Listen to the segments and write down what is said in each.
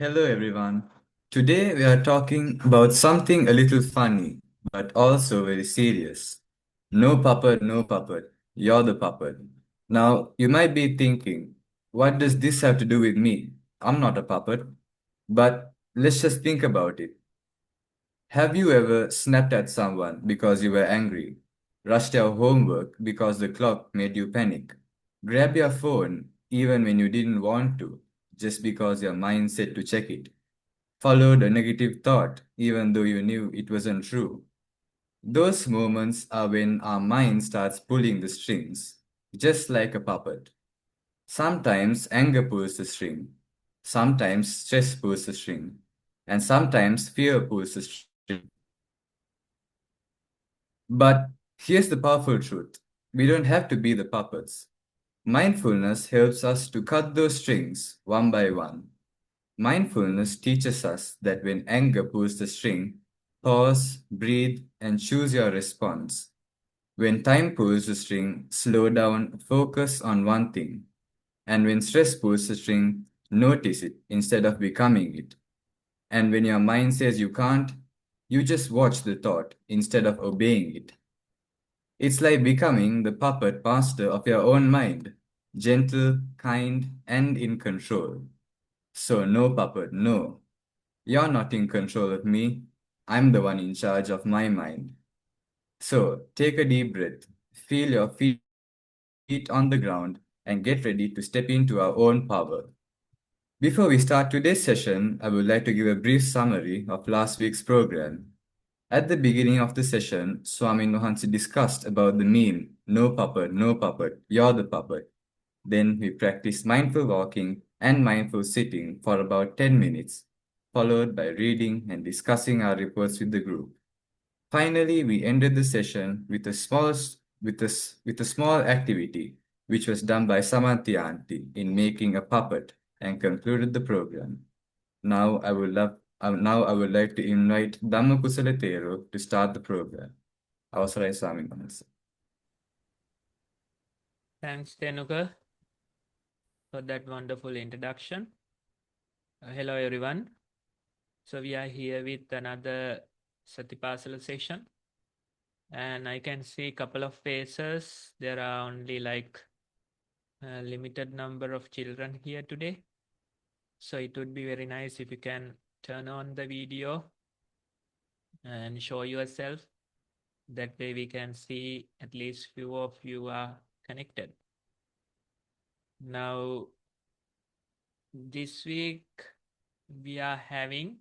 Hello, everyone. Today we are talking about something a little funny, but also very serious. No puppet, no puppet. You're the puppet. Now, you might be thinking, what does this have to do with me? I'm not a puppet. But let's just think about it. Have you ever snapped at someone because you were angry? Rushed your homework because the clock made you panic? Grabbed your phone even when you didn't want to, just because your mind said to check it? Followed a negative thought, even though you knew it wasn't true. Those moments are when our mind starts pulling the strings, just like a puppet. Sometimes anger pulls the string, sometimes stress pulls the string, and sometimes fear pulls the string. But here's the powerful truth: we don't have to be the puppets. Mindfulness helps us to cut those strings one by one. Mindfulness teaches us that when anger pulls the string, pause, breathe, and choose your response. When time pulls the string, slow down, focus on one thing. And when stress pulls the string, notice it instead of becoming it. And when your mind says you can't, you just watch the thought instead of obeying it. It's like becoming the puppet master of your own mind, gentle, kind, and in control. So, no, puppet, no. You're not in control of me. I'm the one in charge of my mind. So, take a deep breath, feel your feet on the ground, and get ready to step into our own power. Before we start today's session, I would like to give a brief summary of last week's program. At the beginning of the session, Swami Nohansi discussed about the meme, no puppet, no puppet, you're the puppet. Then we practiced mindful walking and mindful sitting for about 10 minutes, followed by reading and discussing our reports with the group. Finally, we ended the session with a small activity, which was done by Samanthi Aunty in making a puppet, and concluded the program. Now I would like to invite Dhammakusala Thero to start the program. Avasarai Swami Manas. Thanks, Tenuka, for that wonderful introduction. Hello, everyone. So we are here with another SatiPasala session, and I can see a couple of faces. There are only like a limited number of children here today. So it would be very nice if you can turn on the video and show yourself. That way we can see at least few of you are connected. Now, this week we are having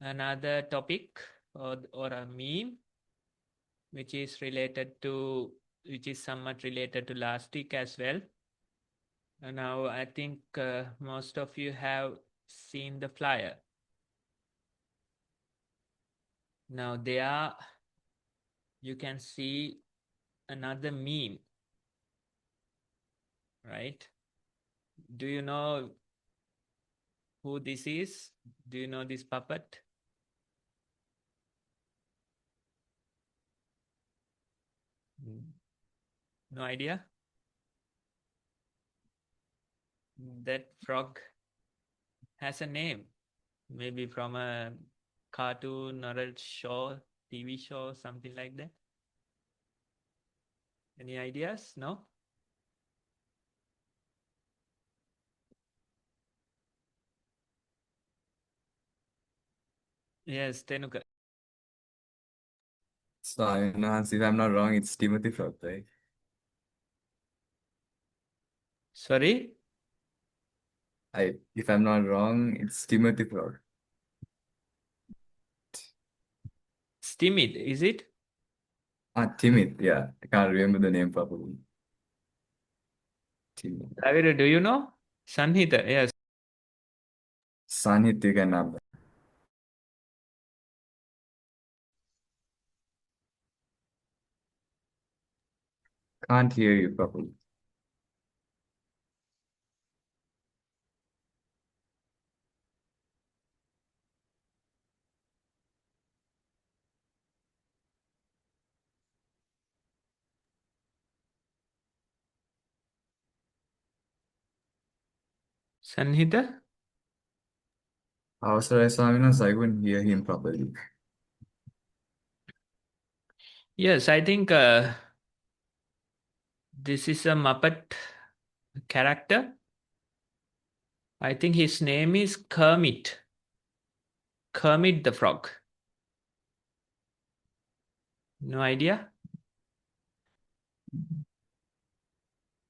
another topic or a meme which is somewhat related to last week as well. Now I think most of you have seen the flyer. Now there you can see another meme, right? Do you know who this is? Do you know this puppet? No idea? That frog has a name, maybe from a cartoon or a show, TV show, something like that. Any ideas? No? Yes, Tenuka. Swami Nohansi, if I'm not wrong, it's Timothy Frog, right? Sorry? If I'm not wrong, it's Timothy Frog. Stimid, is it? Timid, yeah. I can't remember the name properly. Timid. Davide, do you know? Sanhita, yes. Sanhithika Namba. Can't hear you properly. Sanhita? Avasara Swaminas, I couldn't hear him properly. Yes, I think this is a Muppet character. I think his name is Kermit. Kermit the Frog. No idea?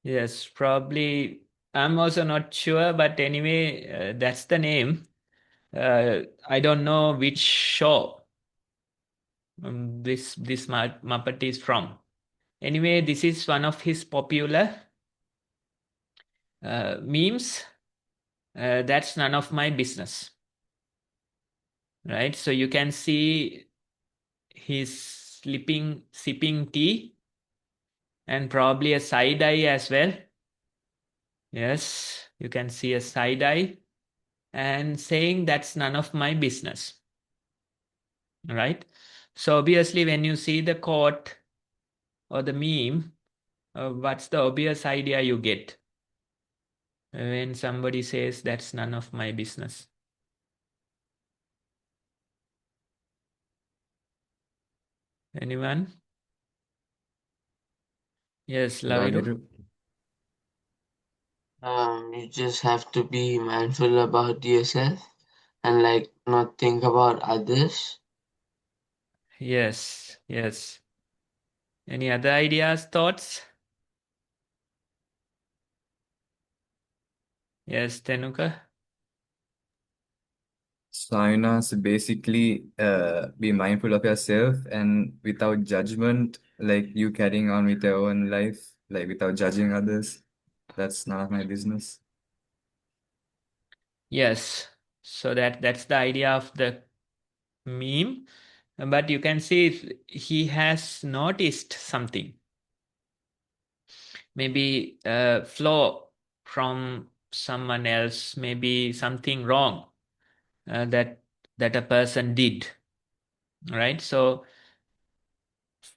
Yes, probably. I'm also not sure, but anyway, that's the name. I don't know which show this Muppet is from. Anyway, this is one of his popular memes. That's none of my business, right? So you can see he's sipping tea and probably a side eye as well. Yes, you can see a side eye and saying that's none of my business, right? So obviously, when you see the quote or the meme, what's the obvious idea you get when somebody says that's none of my business? Anyone? Yes, Laviru. Laviru. You just have to be mindful about yourself and like not think about others. Yes, yes. Any other ideas, thoughts? Yes, Tenuka. Swaminas, basically be mindful of yourself and without judgment, like you carrying on with your own life, like without judging others. That's none of my business. Yes. So that's the idea of the meme. But you can see he has noticed something. Maybe a flaw from someone else, maybe something wrong that a person did. Right? So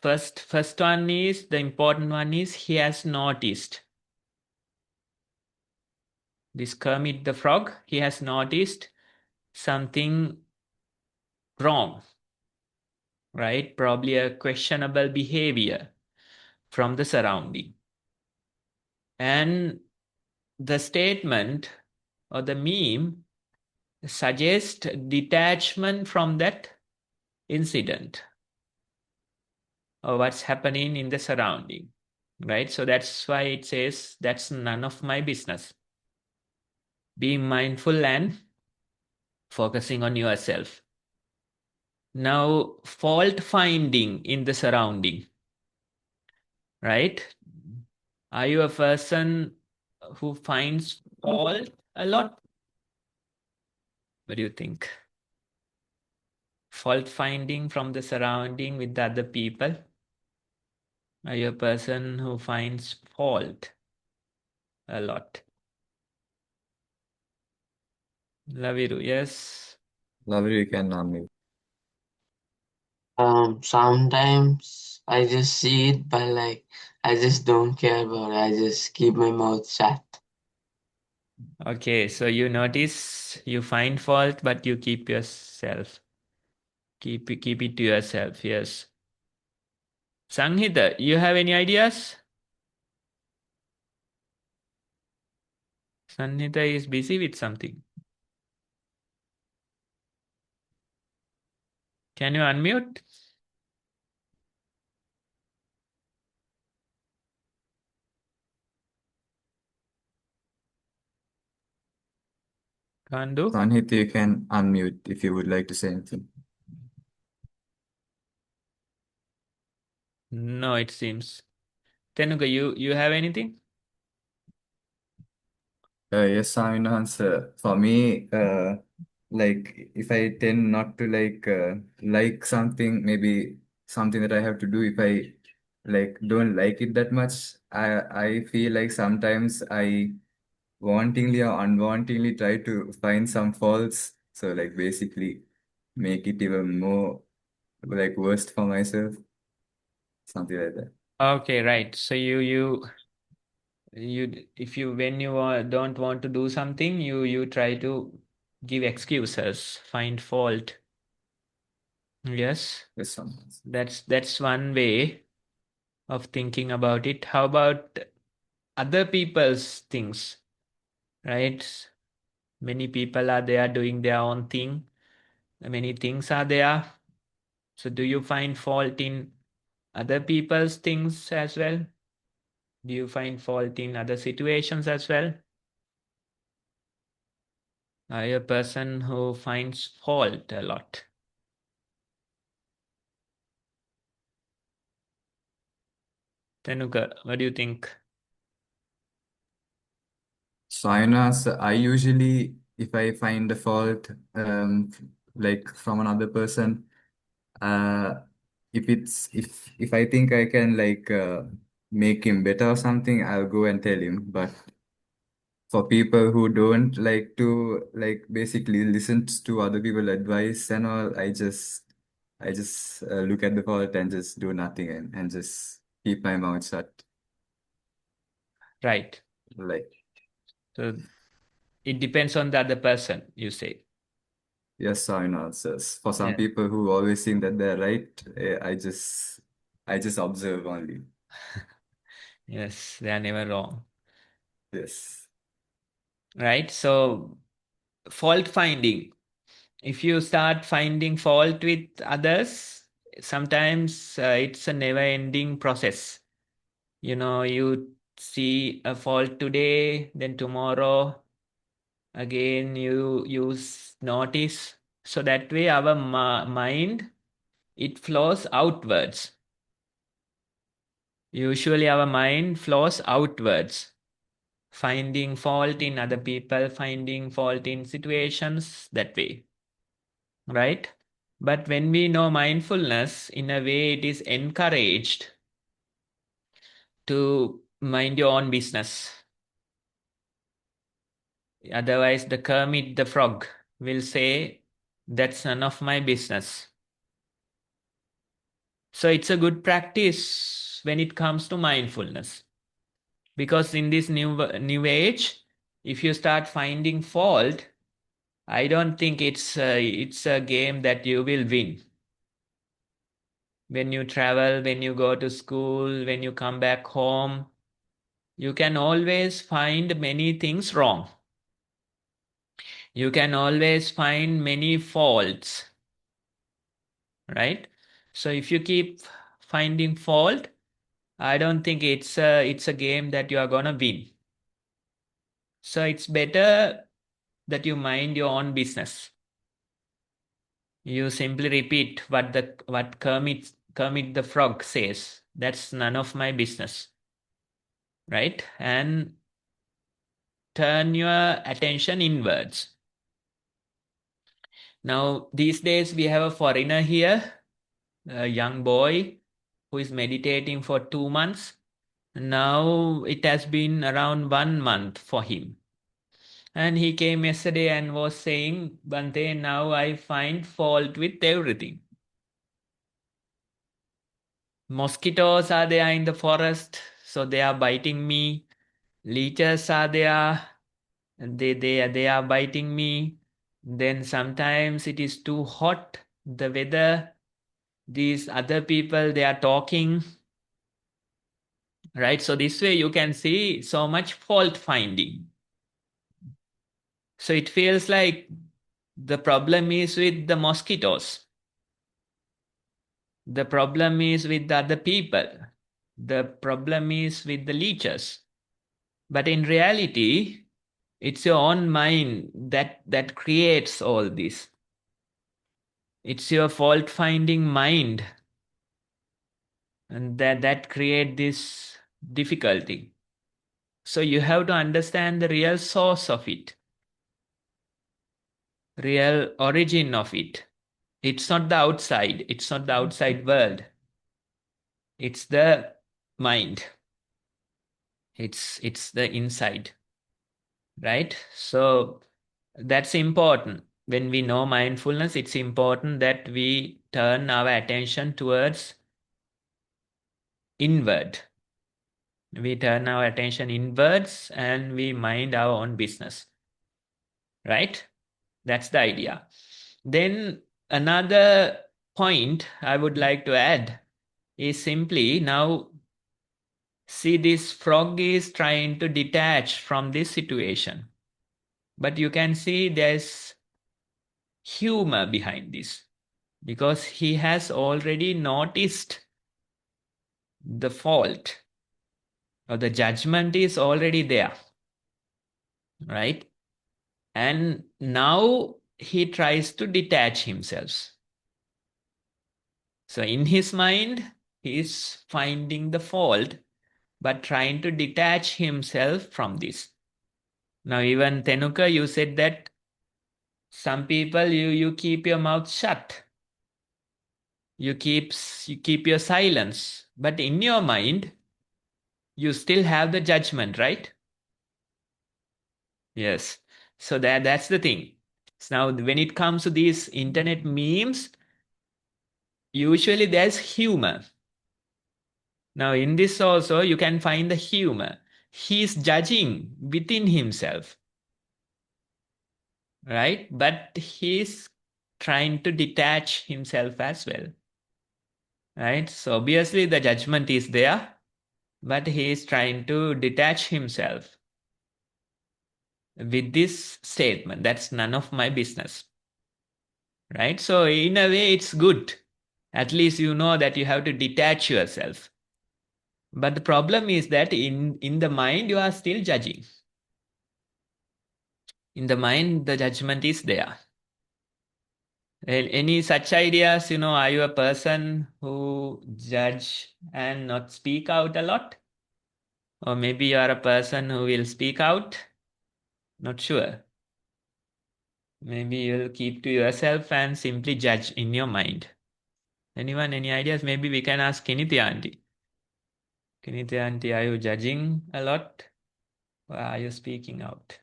first one is the important one is he has noticed. This Kermit the Frog, he has noticed something wrong, right? Probably a questionable behavior from the surrounding. And the statement or the meme suggests detachment from that incident or what's happening in the surrounding, right? So that's why it says that's none of my business. Being mindful and focusing on yourself. Now, fault finding in the surrounding, right? Are you a person who finds fault a lot? What do you think? Fault finding from the surrounding with the other people? Are you a person who finds fault a lot? Laviru, yes. Laviru, you can unmute. Sometimes I just see it, but like I just don't care about it. I just keep my mouth shut. Okay, so you notice you find fault, but you keep yourself. Keep it to yourself, yes. Sanghita, you have any ideas? Sanghita is busy with something. Can you unmute? Can't do? Sanhit, you can unmute if you would like to say anything. No, it seems. Tenuka, you have anything? Yes, Swaminas, for me, like if I tend not to like something, maybe something that I have to do, if I like don't like it that much. I feel like sometimes I wantingly or unwantingly try to find some faults. So like basically make it even more like worst for myself, something like that. Okay, right. So you if you when you don't want to do something, you try to give excuses, find fault. Yes, Yes, some. that's one way of thinking about it. How about other people's things, right? Many people are there doing their own thing. Many things are there. So do you find fault in other people's things as well? Do you find fault in other situations as well? Are you a person who finds fault a lot? Tenuka, what do you think? Sayana, so I usually, if I find a fault, like from another person, uh, if I think I can like make him better or something, I'll go and tell him. But for people who don't like to like basically listen to other people's advice and all, I just look at the fault and just do nothing and just keep my mouth shut. Right. Like, So it depends on the other person, you say. yes, or no. So for some Yeah. people who always think that they're right, I just observe only. Yes, they are never wrong. Yes. Right. So fault finding. If you start finding fault with others, sometimes it's a never ending process. You see a fault today, then tomorrow again you notice. So that way our mind, it flows outwards. Usually our mind flows outwards, finding fault in other people, finding fault in situations, that way, right? But when we know mindfulness, in a way it is encouraged to mind your own business. Otherwise, the Kermit the Frog will say, that's none of my business. So it's a good practice when it comes to mindfulness. Because in this new age, if you start finding fault, I don't think it's a game that you will win. When you travel, when you go to school, when you come back home, you can always find many things wrong. You can always find many faults, right? So if you keep finding fault, I don't think it's a game that you are gonna win. So it's better that you mind your own business. You simply repeat what Kermit the Frog says. That's none of my business, right? And turn your attention inwards. Now, these days we have a foreigner here, a young boy who is meditating for 2 months. Now it has been around 1 month for him. And he came yesterday and was saying, Bante, now I find fault with everything. Mosquitoes are there in the forest, so they are biting me. Leeches are there, and they are biting me. Then sometimes it is too hot, the weather. These other people, they are talking, right? So this way you can see so much fault finding. So it feels like the problem is with the mosquitoes. The problem is with the other people. The problem is with the leeches. But in reality, it's your own mind that creates all this. It's your fault finding mind, and that create this difficulty. So you have to understand the real source of it, real origin of it. It's not the outside. It's not the outside world. It's the mind. It's the inside, right? So that's important. When we know mindfulness, it's important that we turn our attention towards inward. We turn our attention inwards and we mind our own business, right? That's the idea. Then another point I would like to add is simply now see this frog is trying to detach from this situation. But you can see there's humor behind this because he has already noticed the fault or the judgment is already there, right? And now he tries to detach himself. So in his mind, he is finding the fault, but trying to detach himself from this. Now, even Tenuka, you said that some people you keep your mouth shut. You keep your silence. But in your mind, you still have the judgment, right? Yes. So that's the thing. So now when it comes to these internet memes, usually there's humor. Now in this also you can find the humor. He's judging within himself, right? But he's trying to detach himself as well, right? So obviously the judgment is there, but he is trying to detach himself with this statement. That's none of my business, right? So in a way it's good. At least you know that you have to detach yourself. But the problem is that in the mind you are still judging. In the mind the judgment is there. Any such ideas, are you a person who judge and not speak out a lot? Or maybe you are a person who will speak out? Not sure. Maybe you'll keep to yourself and simply judge in your mind. Anyone, any ideas? Maybe we can ask Kinitya auntie. Kinitya auntie, are you judging a lot? Or are you speaking out?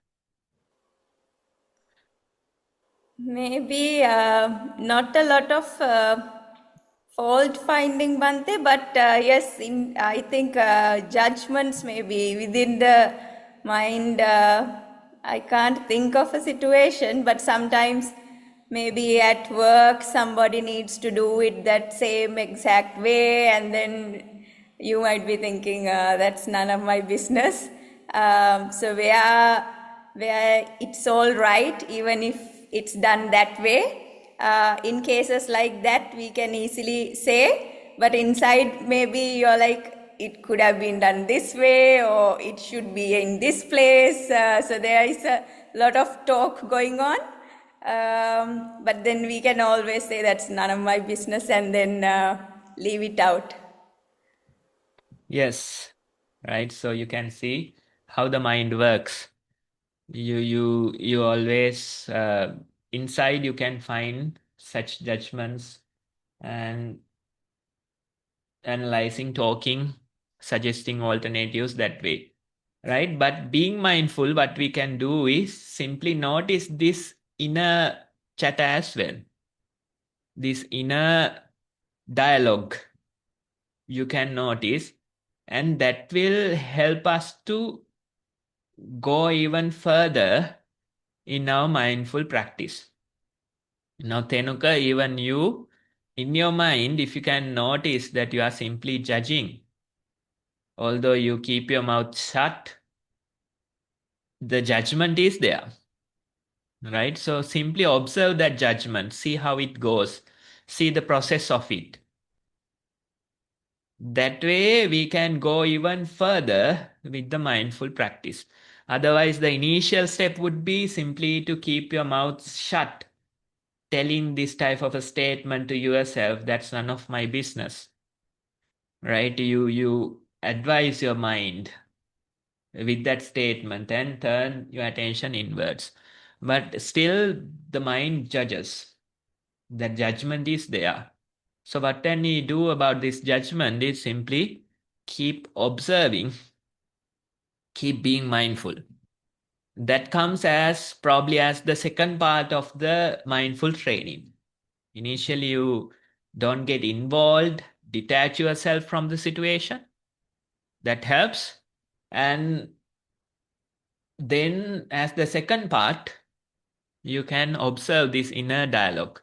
Maybe not a lot of fault finding, Bante, but yes, I think judgments maybe within the mind. I can't think of a situation, but sometimes maybe at work somebody needs to do it that same exact way, and then you might be thinking that's none of my business. So where it's all right, even if it's done that way. In cases like that, we can easily say, but inside maybe you're like, it could have been done this way or it should be in this place. So there is a lot of talk going on. But then we can always say that's none of my business and then leave it out. Yes, right. So you can see how the mind works. You always inside you can find such judgments and analyzing, talking, suggesting alternatives that way, right? But being mindful, what we can do is simply notice this inner chat as well, this inner dialogue you can notice, and that will help us to go even further in our mindful practice. Now, Tenuka, even you, in your mind, if you can notice that you are simply judging, although you keep your mouth shut, the judgment is there, right? So simply observe that judgment, see how it goes, see the process of it. That way, we can go even further with the mindful practice. Otherwise, the initial step would be simply to keep your mouth shut, telling this type of a statement to yourself, that's none of my business, right? You advise your mind with that statement and turn your attention inwards. But still, the mind judges. That judgment is there. So what can we do about this judgment is simply keep observing, keep being mindful. That comes as probably as the second part of the mindful training. Initially, you don't get involved, detach yourself from the situation. That helps. And then as the second part, you can observe this inner dialogue.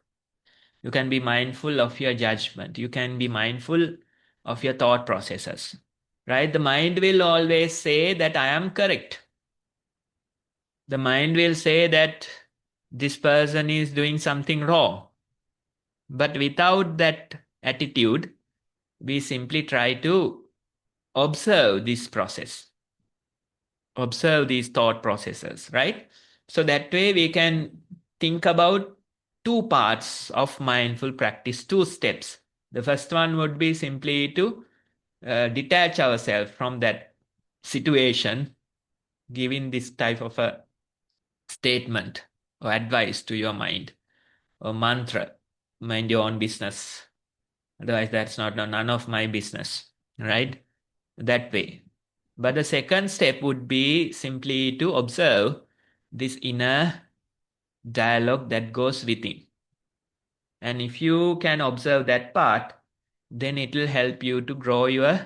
You can be mindful of your judgment. You can be mindful of your thought processes, right? The mind will always say that I am correct. The mind will say that this person is doing something wrong. But without that attitude, we simply try to observe this process, observe these thought processes, right? So that way we can think about two parts of mindful practice, two steps. The first one would be simply to detach ourselves from that situation, giving this type of a statement or advice to your mind or mantra, mind your own business. Otherwise, that's not none of my business, right? That way. But the second step would be simply to observe this inner dialogue that goes within. And if you can observe that part, then it will help you to grow your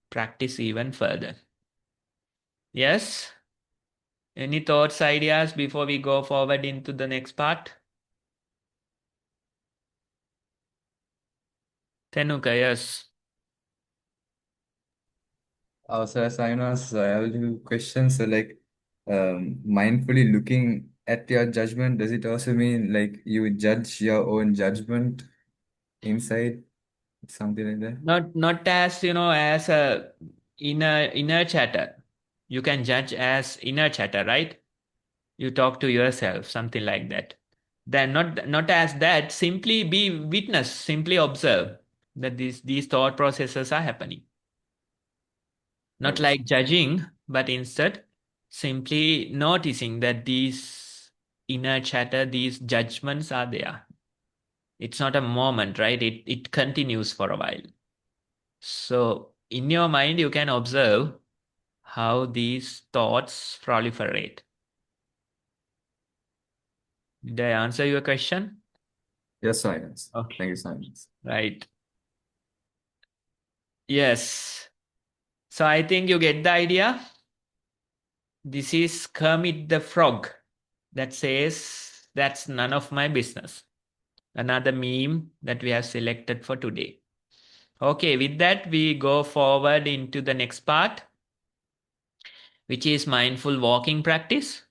practice even further. Yes? Any thoughts, ideas before we go forward into the next part? Tenuka, yes. So as I was, I have two questions. So like, mindfully looking at your judgment, does it also mean like you judge your own judgment inside, something like that? Not as as a inner chatter. You can judge as inner chatter, right? You talk to yourself, something like that. Then not as that, simply be witness, simply observe that these thought processes are happening. Not Okay. like judging, but instead simply noticing that these inner chatter, these judgments are there. It's not a moment, right? It continues for a while. So in your mind, you can observe how these thoughts proliferate. Did I answer your question? Yes, science. Okay. Thank you, science. Right. Yes. So I think you get the idea. This is Kermit the Frog that says, that's none of my business. Another meme that we have selected for today. Okay, with that, we go forward into the next part, which is mindful walking practice.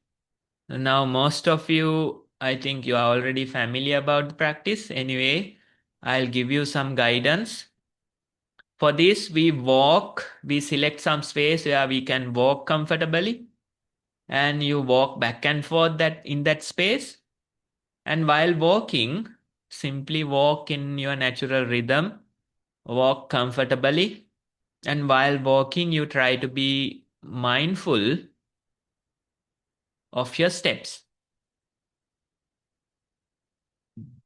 Now, most of you, I think you are already familiar about the practice. Anyway, I'll give you some guidance. For this, we select some space where we can walk comfortably, and you walk back and forth in that space. And while walking, simply walk in your natural rhythm, walk comfortably. And while walking, you try to be mindful of your steps.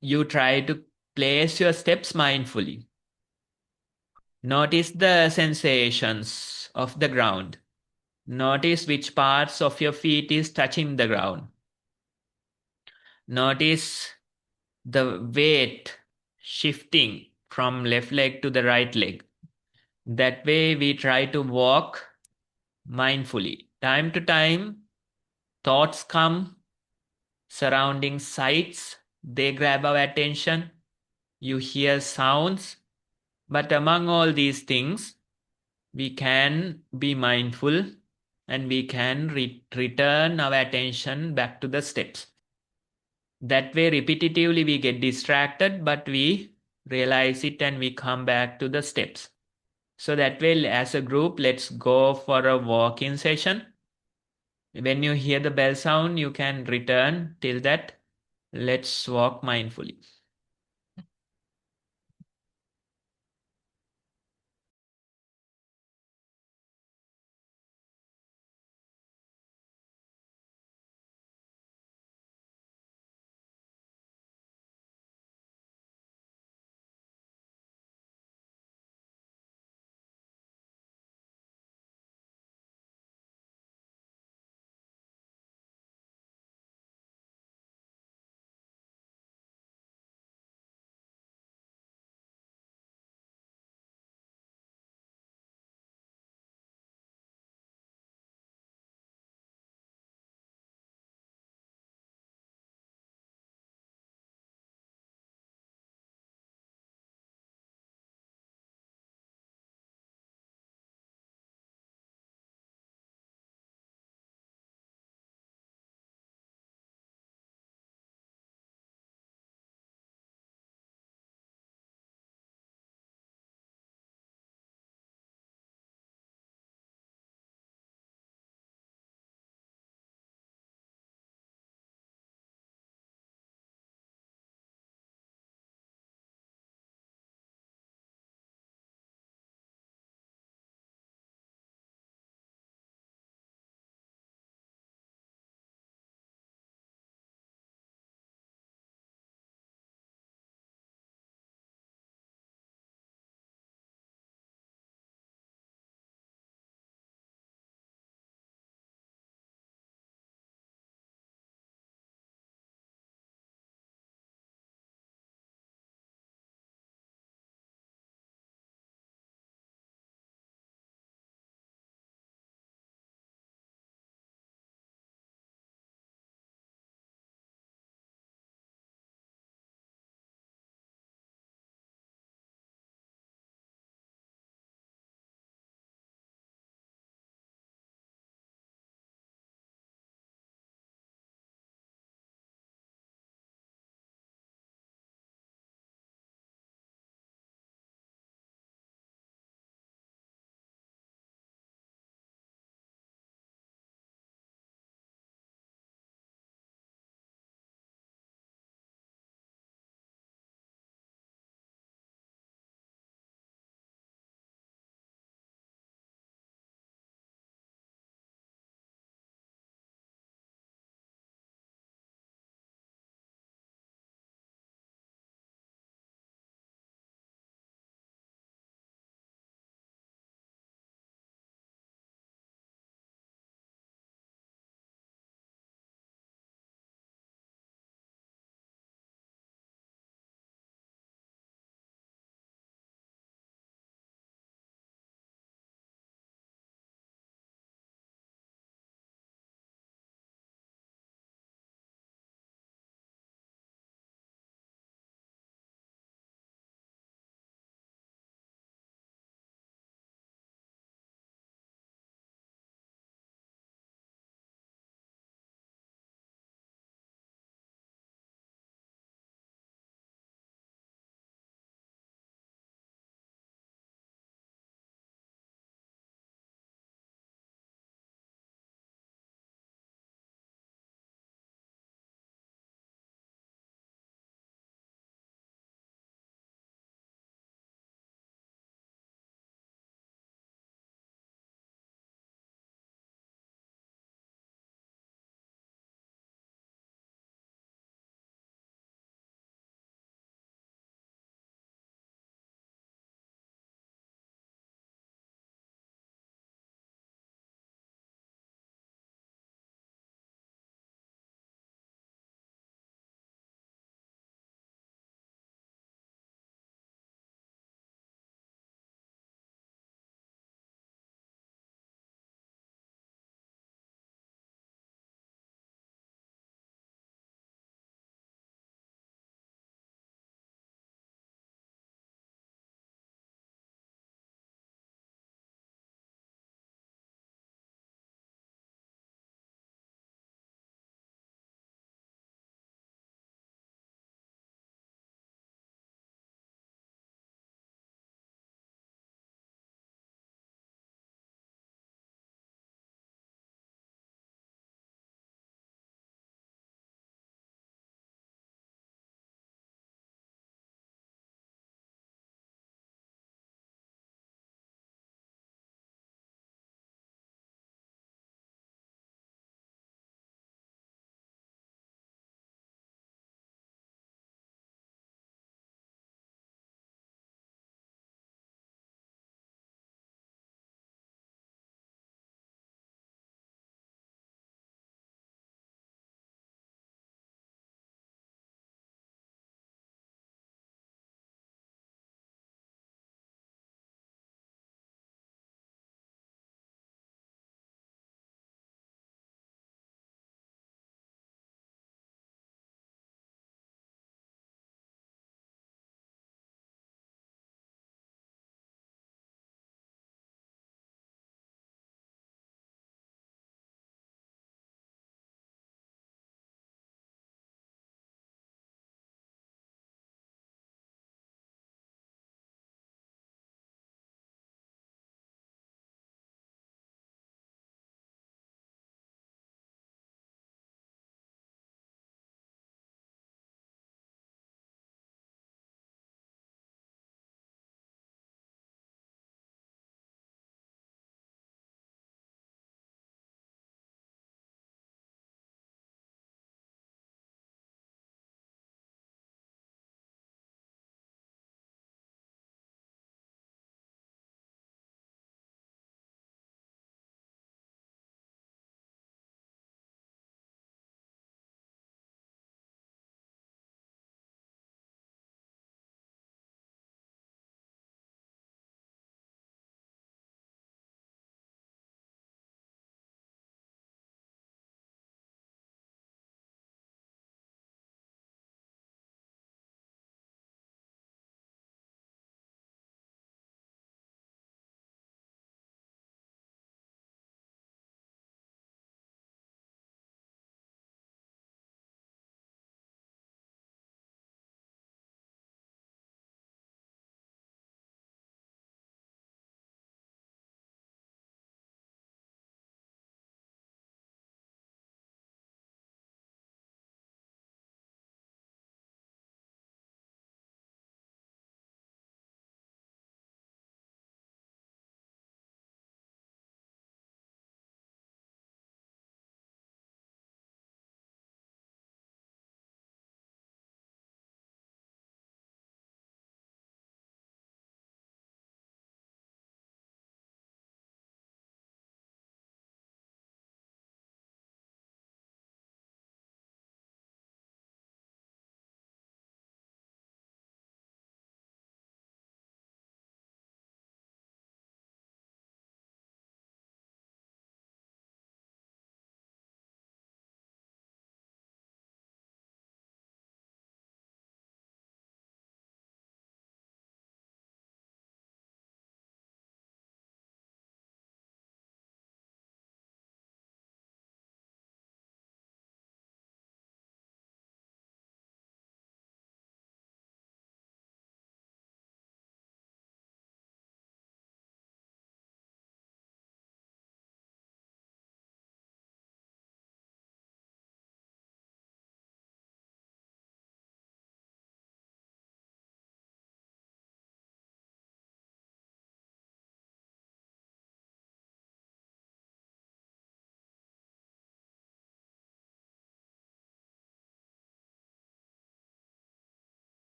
You try to place your steps mindfully. Notice the sensations of the ground. Notice which parts of your feet is touching the ground. Notice the weight shifting from left leg to the right leg. That way we try to walk mindfully. Time to time, thoughts come, surrounding sights, they grab our attention. You hear sounds. But among all these things, we can be mindful and we can return our attention back to the steps. That way, repetitively, we get distracted, but we realize it and we come back to the steps. So that way, as a group, let's go for a walk-in session. When you hear the bell sound, you can return. Till that, let's walk mindfully.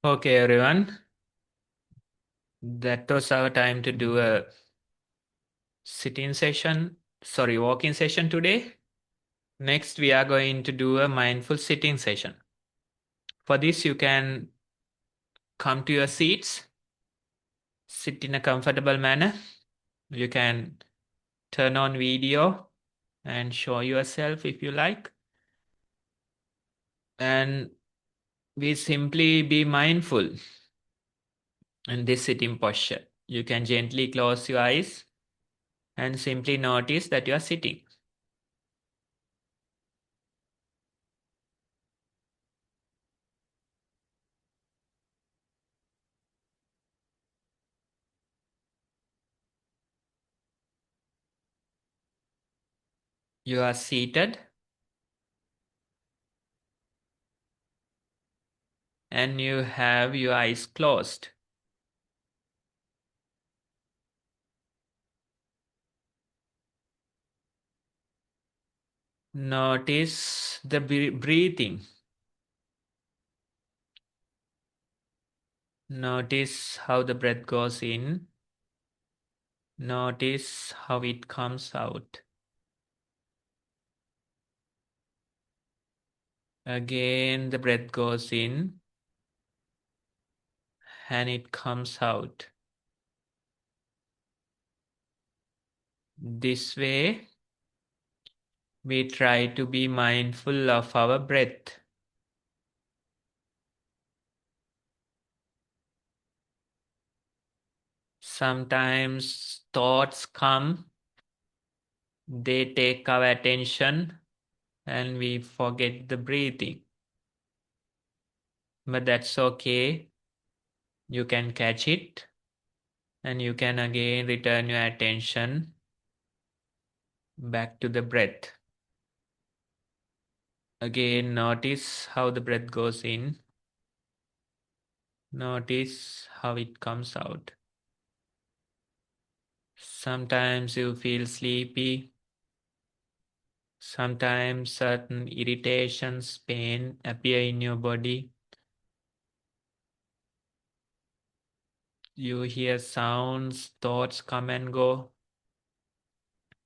Okay, everyone. That was our time to do a walking session today. Next, we are going to do a mindful sitting session. For this, you can come to your seats, sit in a comfortable manner. You can turn on video and show yourself if you like. And we simply be mindful in this sitting posture. You can gently close your eyes and simply notice that you are sitting. You are seated and you have your eyes closed. Notice the breathing. Notice how the breath goes in. Notice how it comes out. Again, the breath goes in and it comes out. This way, we try to be mindful of our breath. Sometimes thoughts come, they take our attention, and we forget the breathing. But that's okay. You can catch it, and you can again return your attention back to the breath. Again, notice how the breath goes in. Notice how it comes out. Sometimes you feel sleepy. Sometimes certain irritations, pain appear in your body. You hear sounds, thoughts come and go.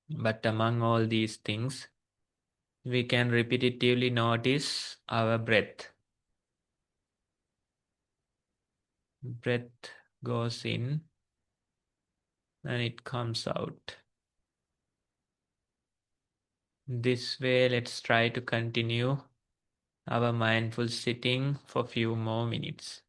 But among all these things, we can repetitively notice our breath. Breath goes in and it comes out. This way, let's try to continue our mindful sitting for a few more minutes.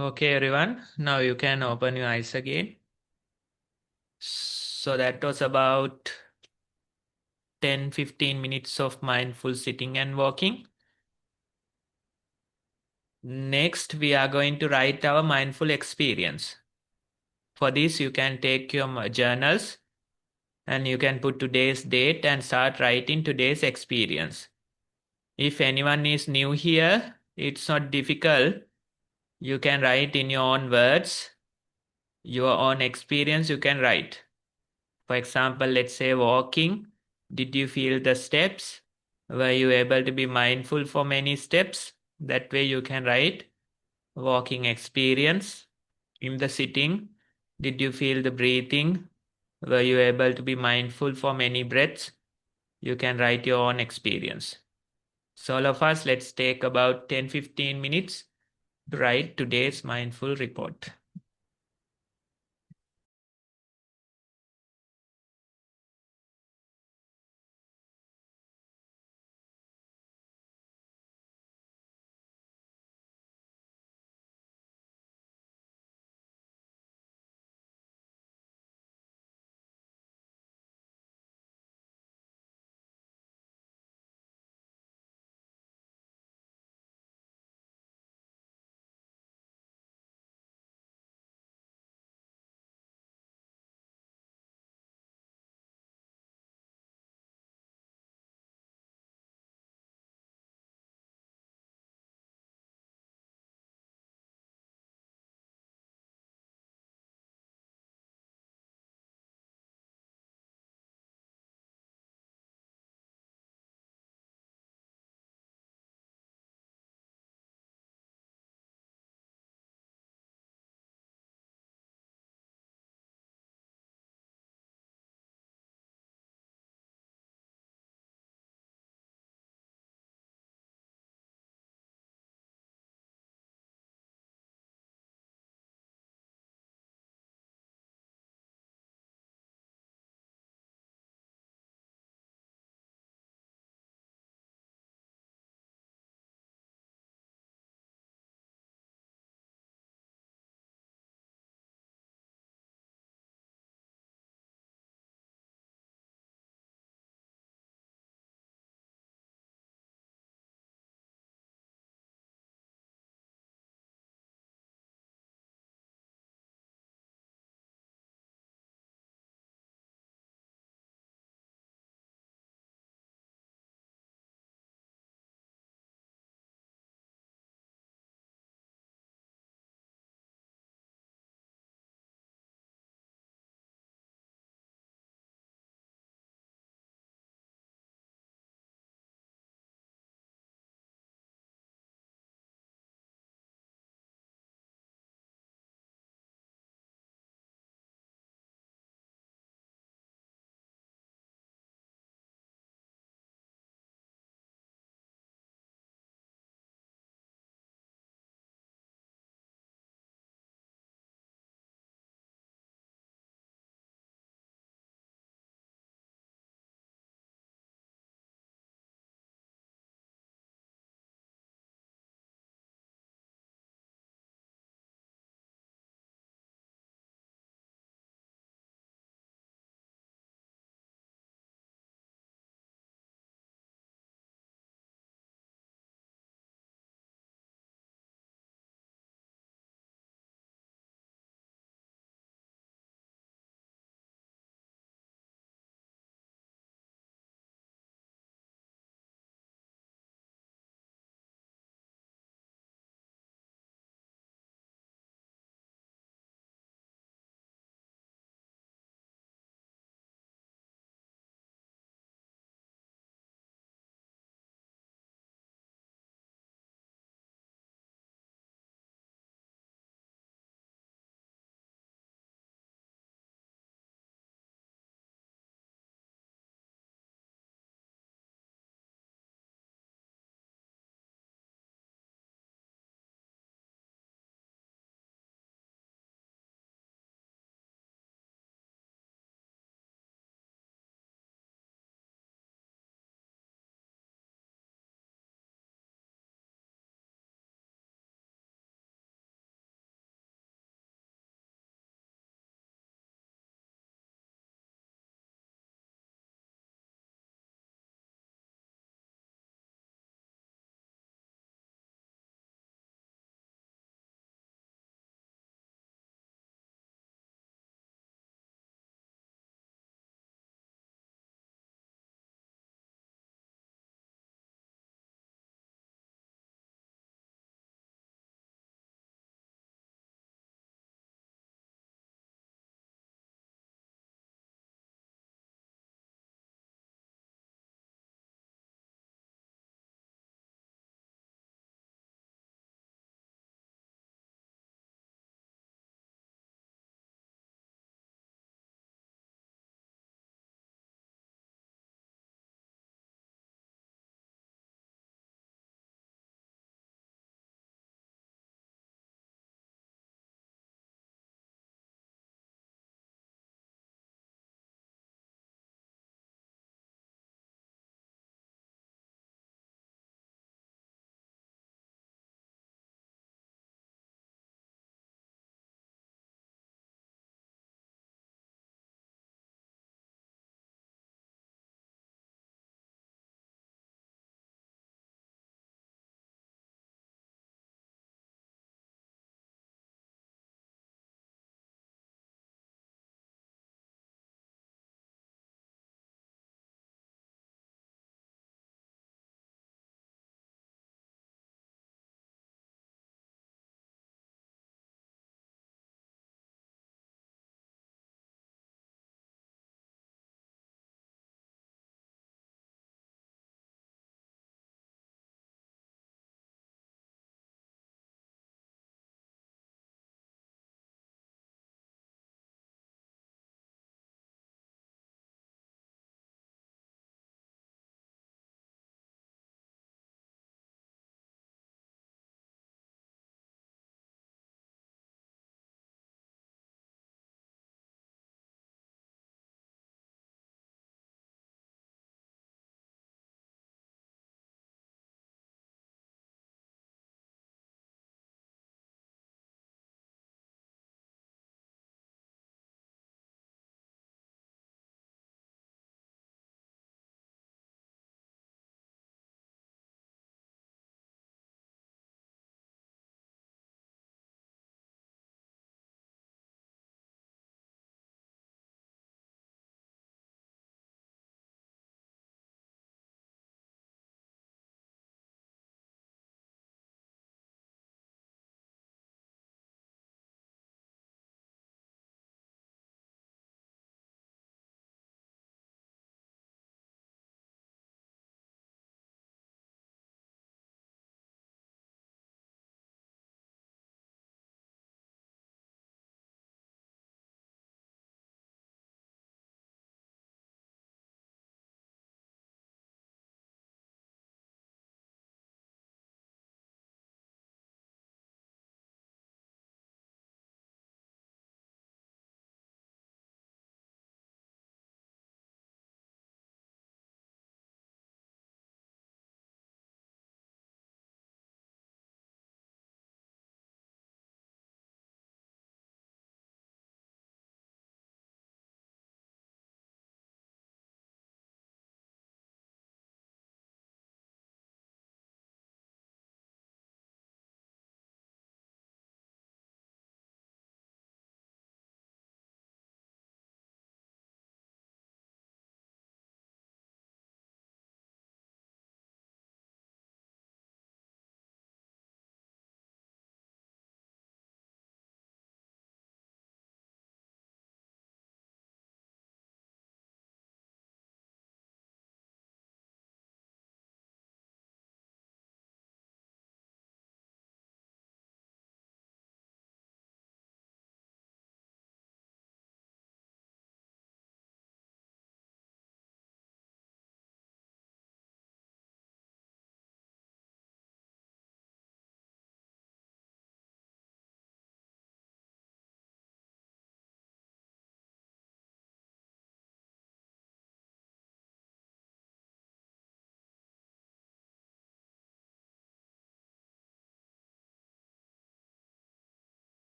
Okay, everyone. Now you can open your eyes again. So that was about 10-15 minutes of mindful sitting and walking. Next, we are going to write our mindful experience. For this, you can take your journals and you can put today's date and start writing today's experience. If anyone is new here, it's not difficult. You can write in your own words, your own experience you can write. For example, let's say walking. Did you feel the steps? Were you able to be mindful for many steps? That way you can write walking experience. In the sitting, did you feel the breathing? Were you able to be mindful for many breaths? You can write your own experience. So all of us, let's take about 10-15 minutes to write today's mindful report.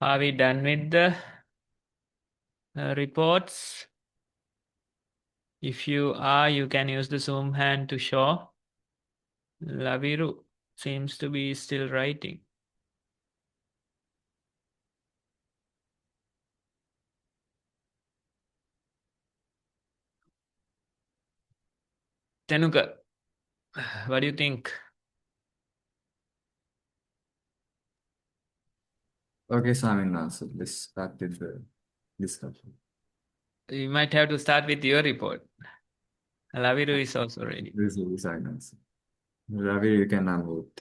Are we done with the reports? If you are, you can use the zoom hand to show. Laviru seems to be still writing. Tenuka, what do you think? Okay, Swaminathan, let's start with the discussion. You might have to start with your report. Laviru is also ready. This is the silence. Ravi, you can unmute.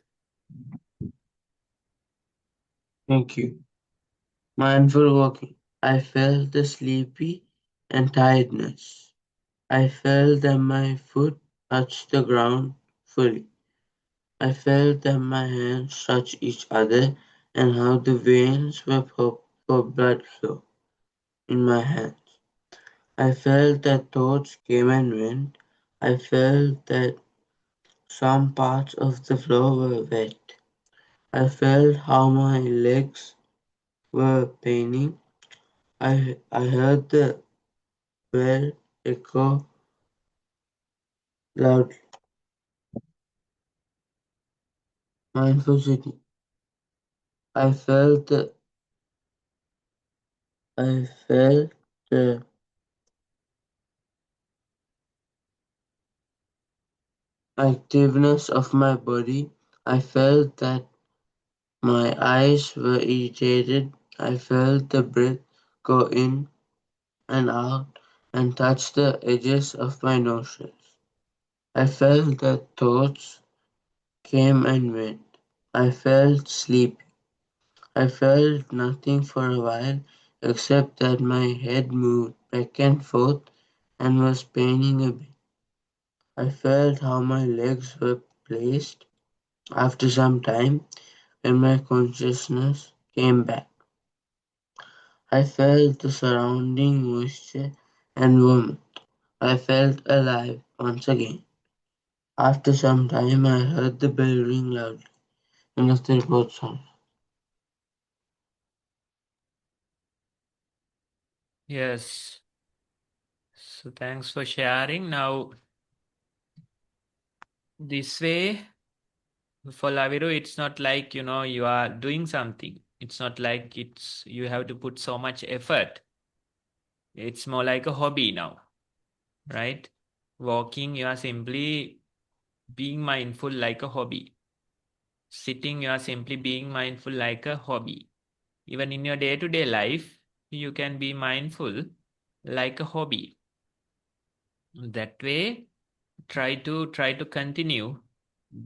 Thank you. Mindful walking. I felt the sleepy and tiredness. I felt that my foot touched the ground fully. I felt that my hands touched each other and how the veins were for blood flow in my hands. I felt that thoughts came and went. I felt that some parts of the floor were wet. I felt how my legs were paining. I heard the bell echo loudly. Mindful sitting. I felt the activeness of my body. I felt that my eyes were irritated. I felt the breath go in and out and touch the edges of my nostrils. I felt that thoughts came and went. I felt sleepy. I felt nothing for a while except that my head moved back and forth and was paining a bit. I felt how my legs were placed. After some time, when my consciousness came back, I felt the surrounding moisture and warmth. I felt alive once again. After some time, I heard the bell ring loudly. End of the report, sir. Yes. So thanks for sharing. Now, this way, for Laviru, it's not like, you are doing something. It's not like you have to put so much effort. It's more like a hobby now, right? Walking, you are simply being mindful like a hobby. Sitting, you are simply being mindful like a hobby. Even in your day-to-day life, you can be mindful like a hobby. That way, try to continue.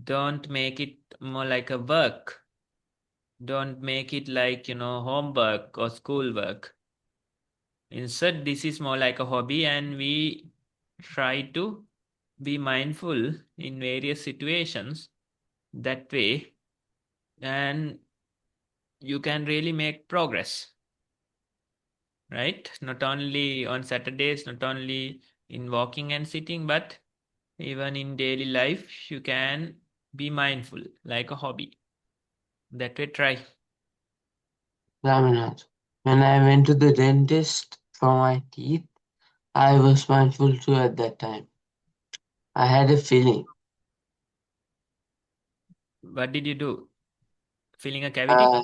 Don't make it more like a work. Don't make it like, homework or schoolwork. Instead, this is more like a hobby, and we try to be mindful in various situations that way, and you can really make progress, right? Not only on Saturdays, not only in walking and sitting, but even in daily life, you can be mindful like a hobby. That way, try. Ramanand. When I went to the dentist for my teeth, I was mindful too at that time. I had a feeling. What did you do? Filling a cavity? Uh,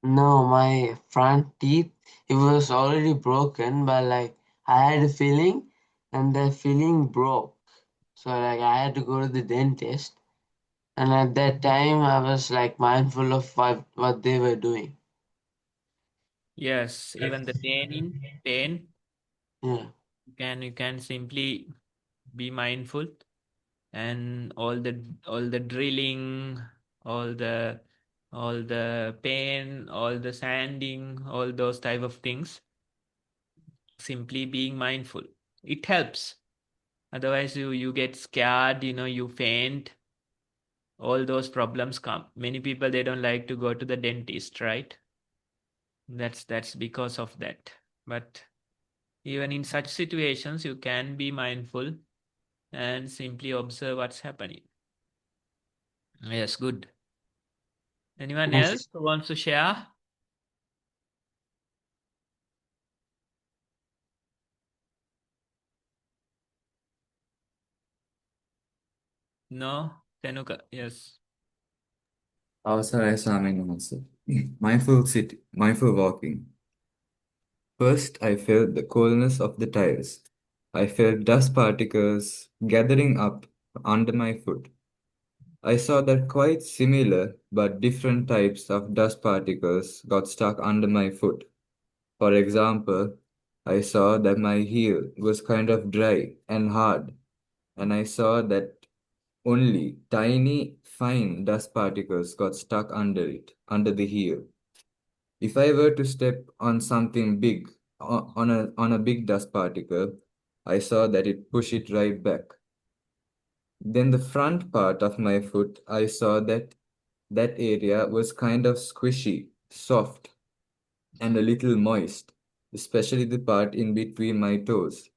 no, my front teeth, it was already broken, but like I had a feeling and the feeling broke. So like I had to go to the dentist. And at that time, I was like mindful of what they were doing. Yes, even the pain, Yeah. you can simply be mindful, and all the drilling, all the all the pain, all the sanding, all those type of things, simply being mindful. It helps. Otherwise you get scared, you faint, all those problems come. Many people, they don't like to go to the dentist, right? That's because of that. But even in such situations, you can be mindful and simply observe what's happening. Yes, good. Anyone Yes. else who wants to share? No, Tenuka, yes. අවසරයි ස්වාමීන් වහන්සේ. Mindful walking. First, I felt the coldness of the tiles. I felt dust particles gathering up under my foot. I saw that quite similar but different types of dust particles got stuck under my foot. For example, I saw that my heel was kind of dry and hard, and I saw that only tiny, fine dust particles got stuck under it, under the heel. If I were to step on something big, on a big dust particle, I saw that it pushed it right back. Then the front part of my foot, I saw that that area was kind of squishy, soft, and a little moist, especially the part in between my toes.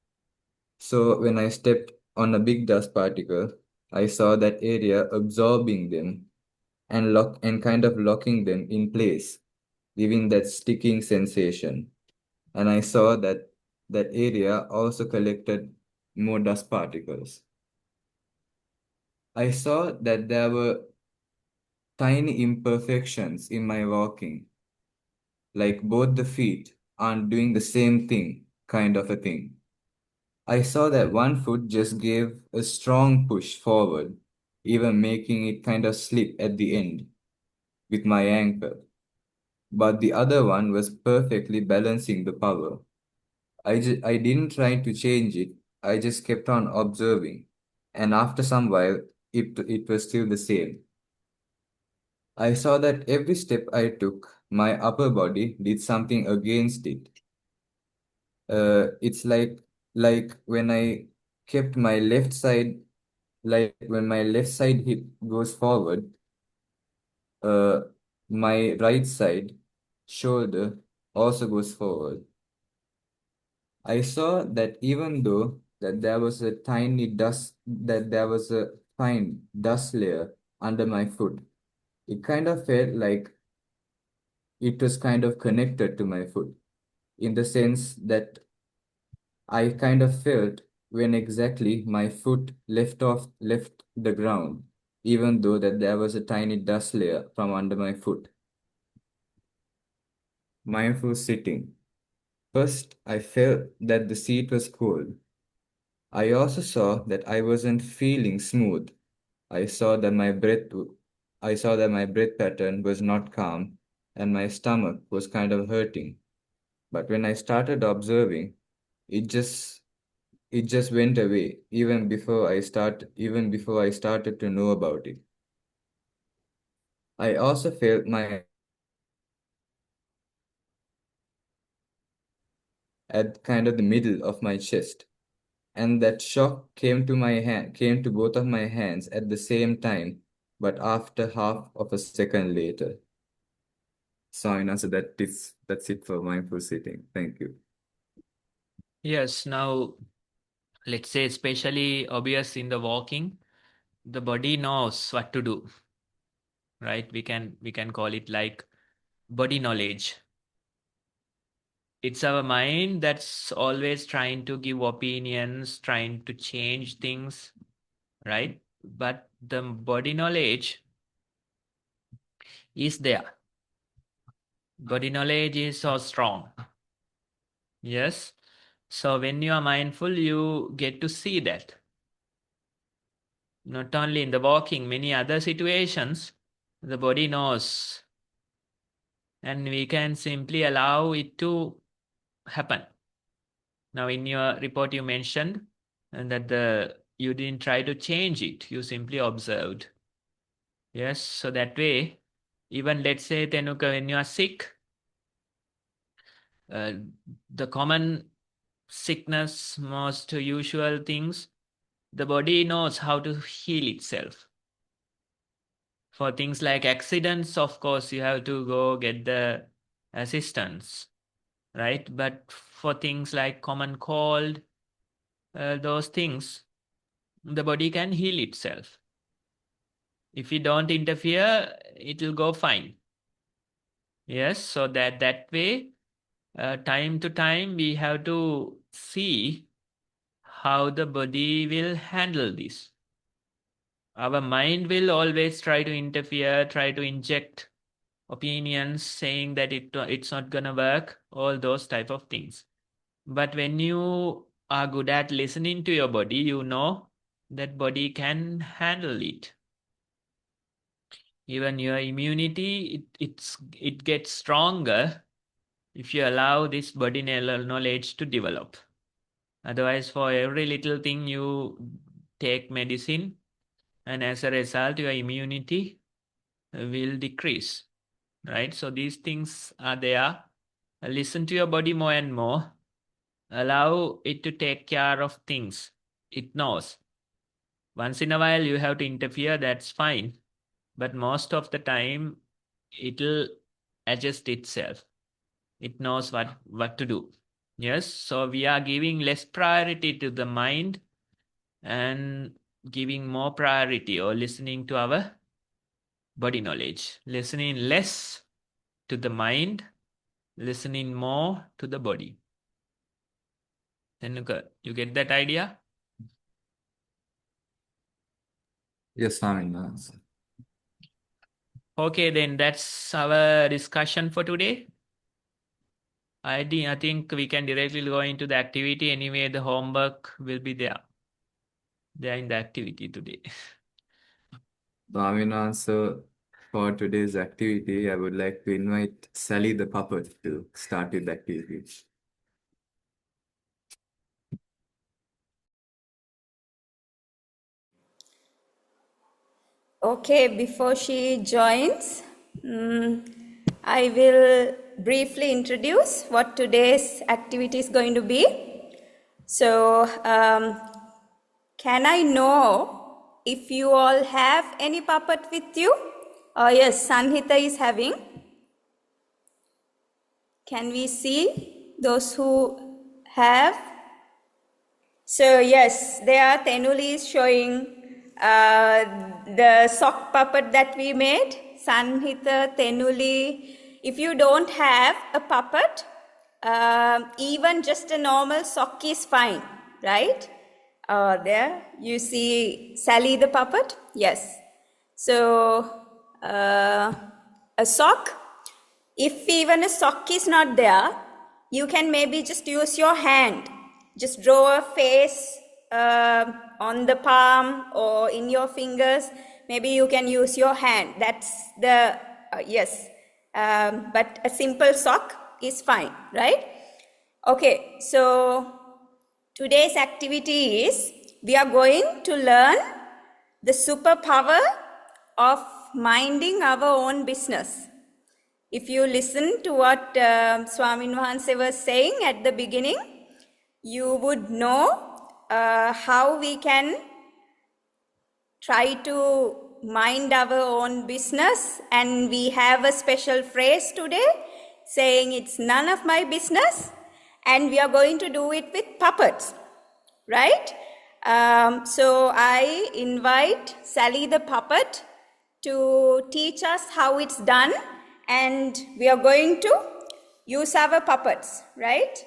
So when I stepped on a big dust particle, I saw that area absorbing them and kind of locking them in place, giving that sticking sensation. And I saw that that area also collected more dust particles. I saw that there were tiny imperfections in my walking, like both the feet aren't doing the same thing, kind of a thing. I saw that one foot just gave a strong push forward, even making it kind of slip at the end with my ankle. But the other one was perfectly balancing the power. I didn't try to change it, I just kept on observing. And after some while, it was still the same. I saw that every step I took, my upper body did something against it. It's like when I kept my left side, like when my left side hip goes forward, uh, my right side shoulder also goes forward. I saw that even though that there was a fine dust layer under my foot, it kind of felt like it was kind of connected to my foot in the sense that I kind of felt when exactly my foot left the ground, even though that there was a tiny dust layer from under my foot. Mindful sitting. First, I felt that the seat was cold. I also saw that I wasn't feeling smooth. I saw that my breath I saw that my breath pattern was not calm and my stomach was kind of hurting. But when I started observing, it just it just went away even before I started to know about it. I also felt my at kind of the middle of my chest. And that shock came to both of my hands at the same time, but after half of a second later. So I know so that's it for mindful sitting. Thank you. Yes, now let's say especially obvious in the walking, the body knows what to do, right? We can call it like body knowledge. It's our mind that's always trying to give opinions, trying to change things, right? But the body knowledge is there. Body knowledge is so strong. Yes. So when you are mindful, you get to see that. Not only in the walking, many other situations, the body knows. And we can simply allow it to happen. Now, in your report, you mentioned that you didn't try to change it, you simply observed. Yes, so that way, even let's say, Tenuka, when you are sick, uh, the common sickness, most usual things, the body knows how to heal itself. For things like accidents, of course, you have to go get the assistance, right? But for things like common cold, those things, the body can heal itself. If you don't interfere, it will go fine. Yes, so that way, time to time, we have to see how the body will handle this. Our mind will always try to interfere, try to inject opinions saying that it's not gonna work, all those type of things. But when you are good at listening to your body, you know that body can handle it. Even your immunity, it gets stronger if you allow this body knowledge to develop. Otherwise, for every little thing you take medicine, and as a result, your immunity will decrease, right? So these things are there. Listen to your body more and more. Allow it to take care of things. It knows. Once in a while, you have to interfere, that's fine. But most of the time, it'll adjust itself. It knows what to do. Yes, so we are giving less priority to the mind and giving more priority or listening to our body knowledge. Listening less to the mind, listening more to the body. Then you get that idea? Yes, Swaminathan. Okay, then that's our discussion for today. I think we can directly go into the activity. Anyway, the homework will be there. They are in the activity today. Swaminathan, so for today's activity, I would like to invite Sally the puppet to start with the activity. Okay, before she joins, I will briefly introduce what today's activity is going to be. So, can I know if you all have any puppet with you? Oh yes, Sanhita is having. Can we see those who have? So yes, there Tenuli is showing the sock puppet that we made. Sanhita, Tenuli. If you don't have a puppet, even just a normal sock is fine, right? There you see Sally the puppet. Yes. So a sock. If even a sock is not there, you can maybe just use your hand. Just draw a face on the palm or in your fingers. Maybe you can use your hand. That's the, yes. But a simple sock is fine, right? Okay, so today's activity is we are going to learn the superpower of minding our own business. If you listen to what Swamin Wahanse was saying at the beginning, you would know how we can try to mind our own business, and we have a special phrase today saying it's none of my business, and we are going to do it with puppets, right? So I invite Sally the puppet to teach us how it's done, and we are going to use our puppets, right?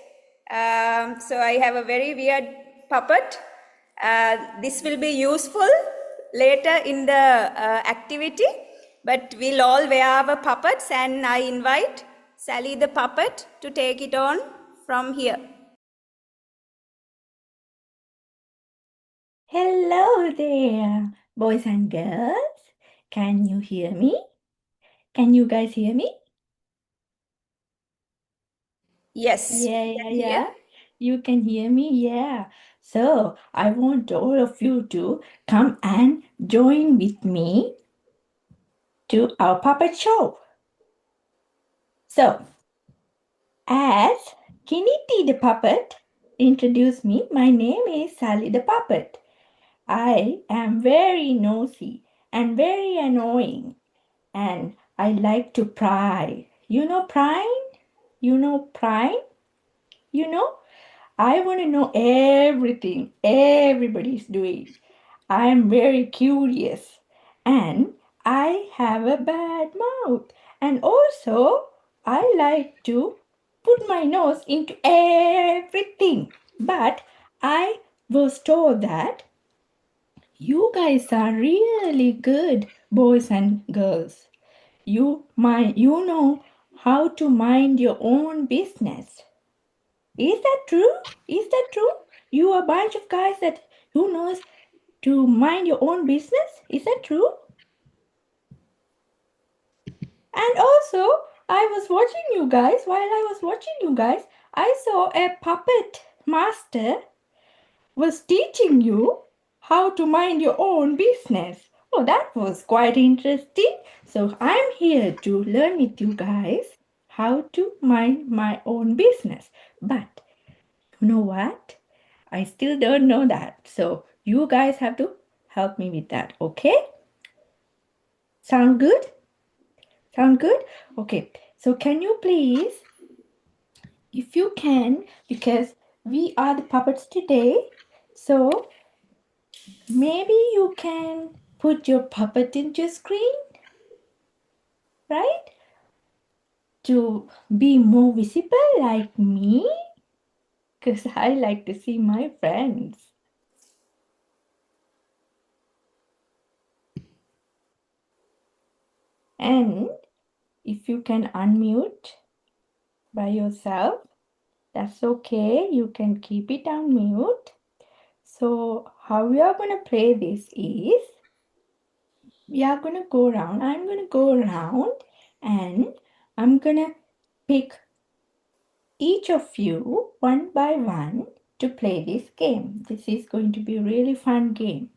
So I have a very weird puppet. This will be useful later in the activity, but we'll all wear our puppets, and I invite Sally the puppet to take it on from here. Hello there, boys and girls. Can you hear me? Can you guys hear me? Yes. Yeah. You can hear me? Yeah. So I want all of you to come and join with me to our puppet show. So, as Kiniti the puppet introduced me, my name is Sally the puppet. I am very nosy and very annoying, and I like to pry. You know prying? You know prying? You know? I want to know everything everybody's doing. I am very curious, and I have a bad mouth. And also, I like to put my nose into everything. But I was told that You guys are really good, boys and girls. You know how to mind your own business. Is that true? Is that true? You are a bunch of guys that who knows to mind your own business? Is that true? And also, I was watching you guys. While I was watching you guys, I saw a puppet master was teaching you how to mind your own business. Oh, that was quite interesting. So I'm here to learn with you guys how to mind my own business. But you know what? I still don't know that. So you guys have to help me with that, okay? Sound good? Sound good? Okay. So can you please, if you can, because we are the puppets today, so maybe you can put your puppet into your screen, right? To be more visible like me, because I like to see my friends. And if you can unmute by yourself, that's okay. You can keep it on mute. So how we are going to play this is, we are going to go around. I'm going to go around and I'm going to pick each of you one by one to play this game. This is going to be a really fun game.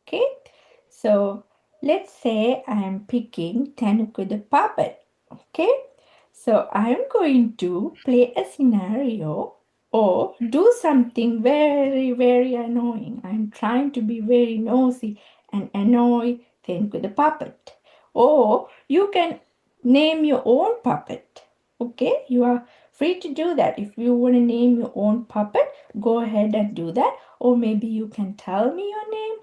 Okay? So let's say I'm picking Tanuku the puppet. Okay? So I'm going to play a scenario or do something very, very annoying. I'm trying to be very nosy and annoy Tanuku the puppet. Or you can name your own puppet. Okay? You are free to do that. If you want to name your own puppet, go ahead and do that. Or maybe you can tell me your name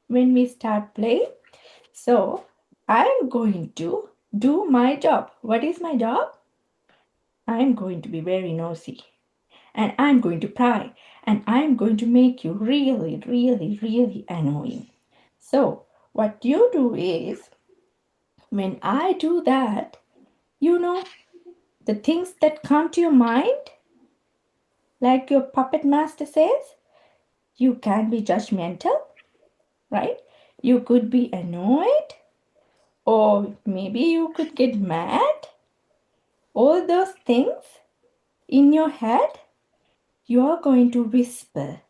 when we start playing. So I'm going to do my job. What is my job? I'm going to be very nosy and I'm going to pry and I'm going to make you really, really, really annoying. So what you do is, when I do that, you know, the things that come to your mind, like your puppet master says, you can be judgmental, right? You could be annoyed, or maybe you could get mad. All those things in your head, you're going to whisper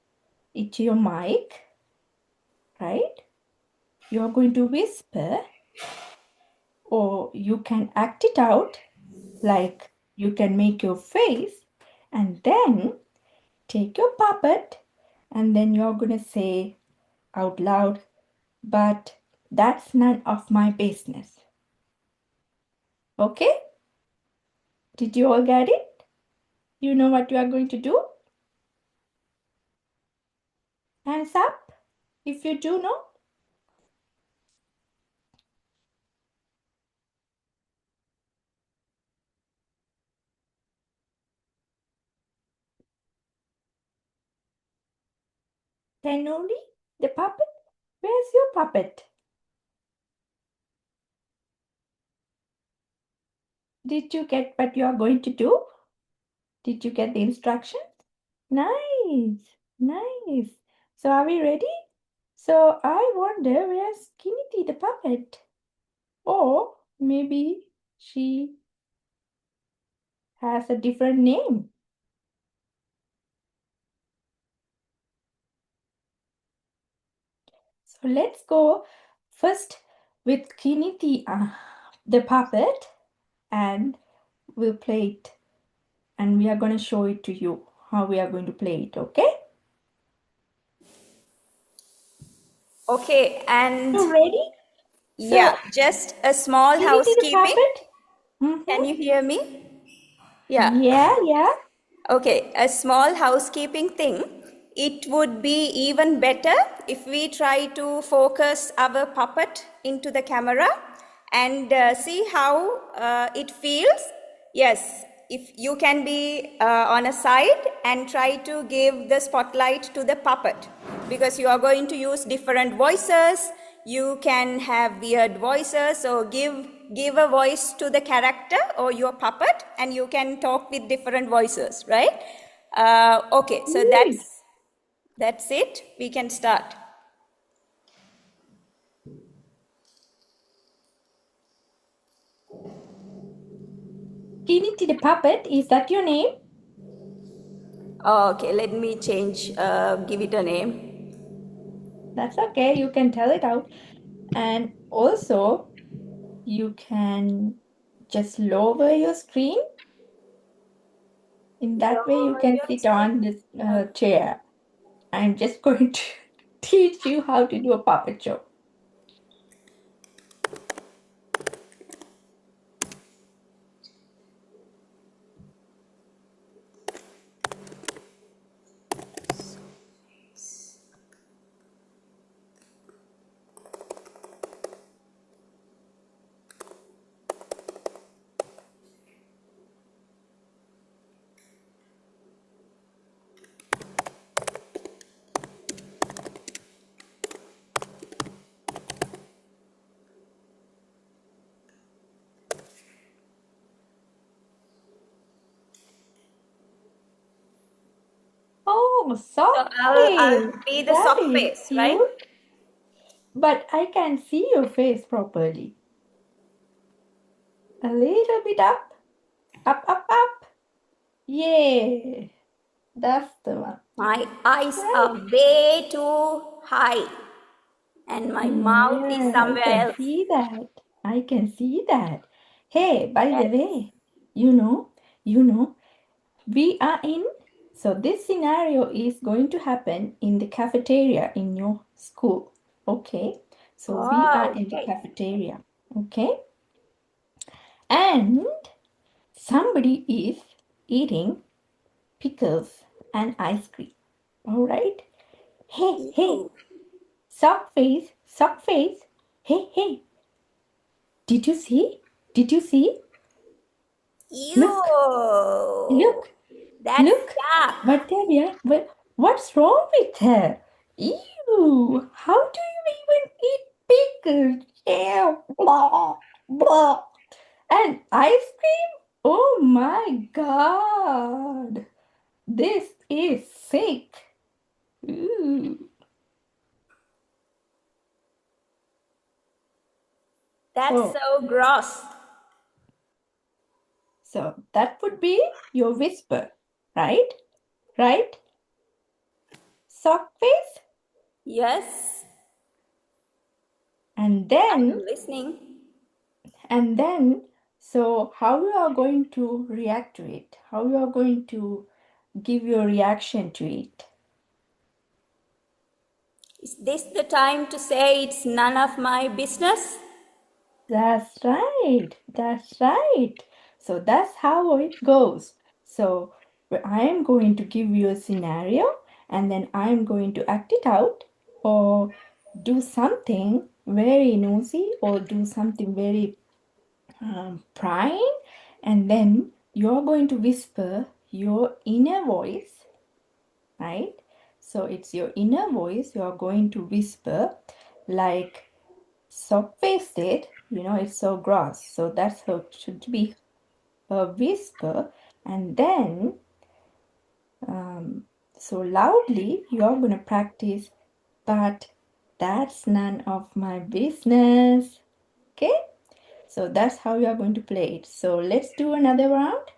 it to your mic, right? You're going to whisper, or you can act it out, like you can make your face, and then take your puppet, and then you're going to say out loud, but that's none of my business. Okay? Did you all get it? You know what you are going to do? Hands up if you do know. Tenoli, the puppet? Where's your puppet? Did you get what you are going to do? Did you get the instructions? Nice, nice. So are we ready? So I wonder where's Kiniti the puppet? Or maybe she has a different name. So let's go first with Kiniti, the puppet, and we'll play it. And we are going to show it to you how we are going to play it, okay? Okay, and You ready? yeah, So, just a small Kiniti the housekeeping. puppet? Can you hear me? Yeah. Yeah. Okay, a small housekeeping thing. It would be even better if we try to focus our puppet into the camera and see how it feels. Yes, if you can be on a side and try to give the spotlight to the puppet, because you are going to use different voices. You can have weird voices, so give a voice to the character or your puppet, and you can talk with different voices, right? Okay, so Yay. that's it. We can start. Trinity the Puppet, is that your name? Okay, let me change, give it a name. That's okay, you can tell it out. And also, you can just lower your screen. In that way, you Lower can your sit screen. on this chair. I'm just going to teach you how to do a puppet show. Oh, So soft I'll face. be the That soft is face, right? cute. But I can see your face properly. A little bit up. Up, up, up. Yeah. That's the one. My eyes Right. are way too high, and my mouth is Yeah, I somewhere can else. see that. I can see that. Hey, by the Yes. way, you know, we are in, so this scenario is going to happen in the cafeteria in your school. Okay, so we are Oh, in the okay. cafeteria. Okay, and somebody is eating pickles and ice cream. All right. Hey, Ew. sock face. Hey, did you see? Did you see? Look, Ew. look, That's look. yuck. Batavia, what's wrong with her? Ew, how do you even eat pickles? Ew, blah, blah. And ice cream? Oh my God. This is sick. Ooh. That's So, so gross. so that would be your whisper, right? Right? Sock face? Yes, And I'm then listening. And then, so how you are going to react to it? How you are going to give your reaction to it? Is this the time to say it's none of my business? That's right. That's right. So that's how it goes. So I am going to give you a scenario and then I am going to act it out or do something very nosy or do something very prying, and then you're going to whisper your inner voice, right? So it's your inner voice you're going to whisper, like sock faced it, it's so gross. So that's how it should be, a whisper. And then so loudly you're going to practice, but that's none of my business. Okay, so that's how you are going to play it. So let's do another round.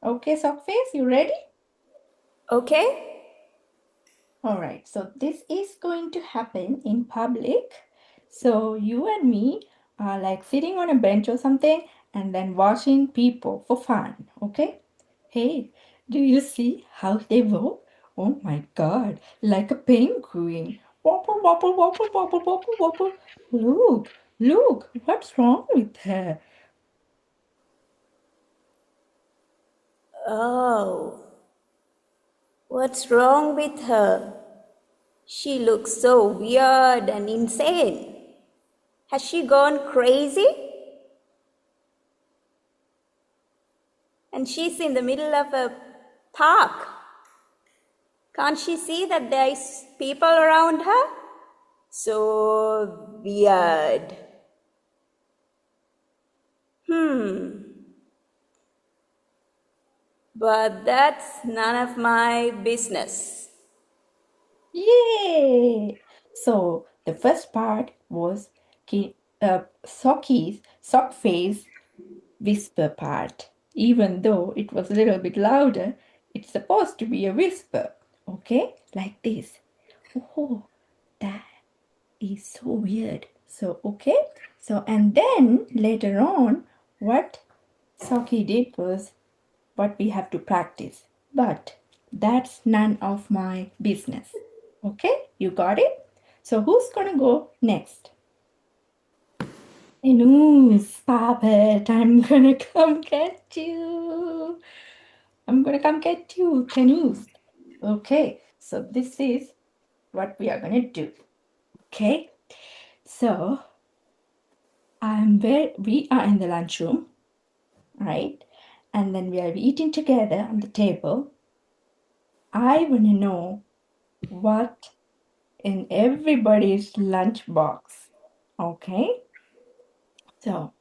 Okay, Sockface, you ready? Okay. All right, so this is going to happen in public. So you and me are like sitting on a bench or something and then watching people for fun, okay? Hey, do you see how they walk? Oh my God, like a penguin. Wobble, wobble, wobble, wobble, wobble, wobble. Look, what's wrong with her? Oh, what's wrong with her? She looks so weird and insane. Has she gone crazy? And she's in the middle of a park. Can't she see that there is people around her? So weird. But that's none of my business. Yay! So the first part was Sockie's sock face whisper part. Even though it was a little bit louder, it's supposed to be a whisper. Okay? Like this. Oh, that is so weird. So, okay. So, and then later on, what Socky did was what we have to practice. But that's none of my business. Okay? You got it? So, who's gonna go next? News, Puppet, I'm gonna come get you. I'm gonna come get you, Tenus. Okay, so this is what we are gonna do. Okay, so we are in the lunchroom, right? And then we are eating together on the table. I wanna know what in everybody's lunchbox. Okay, so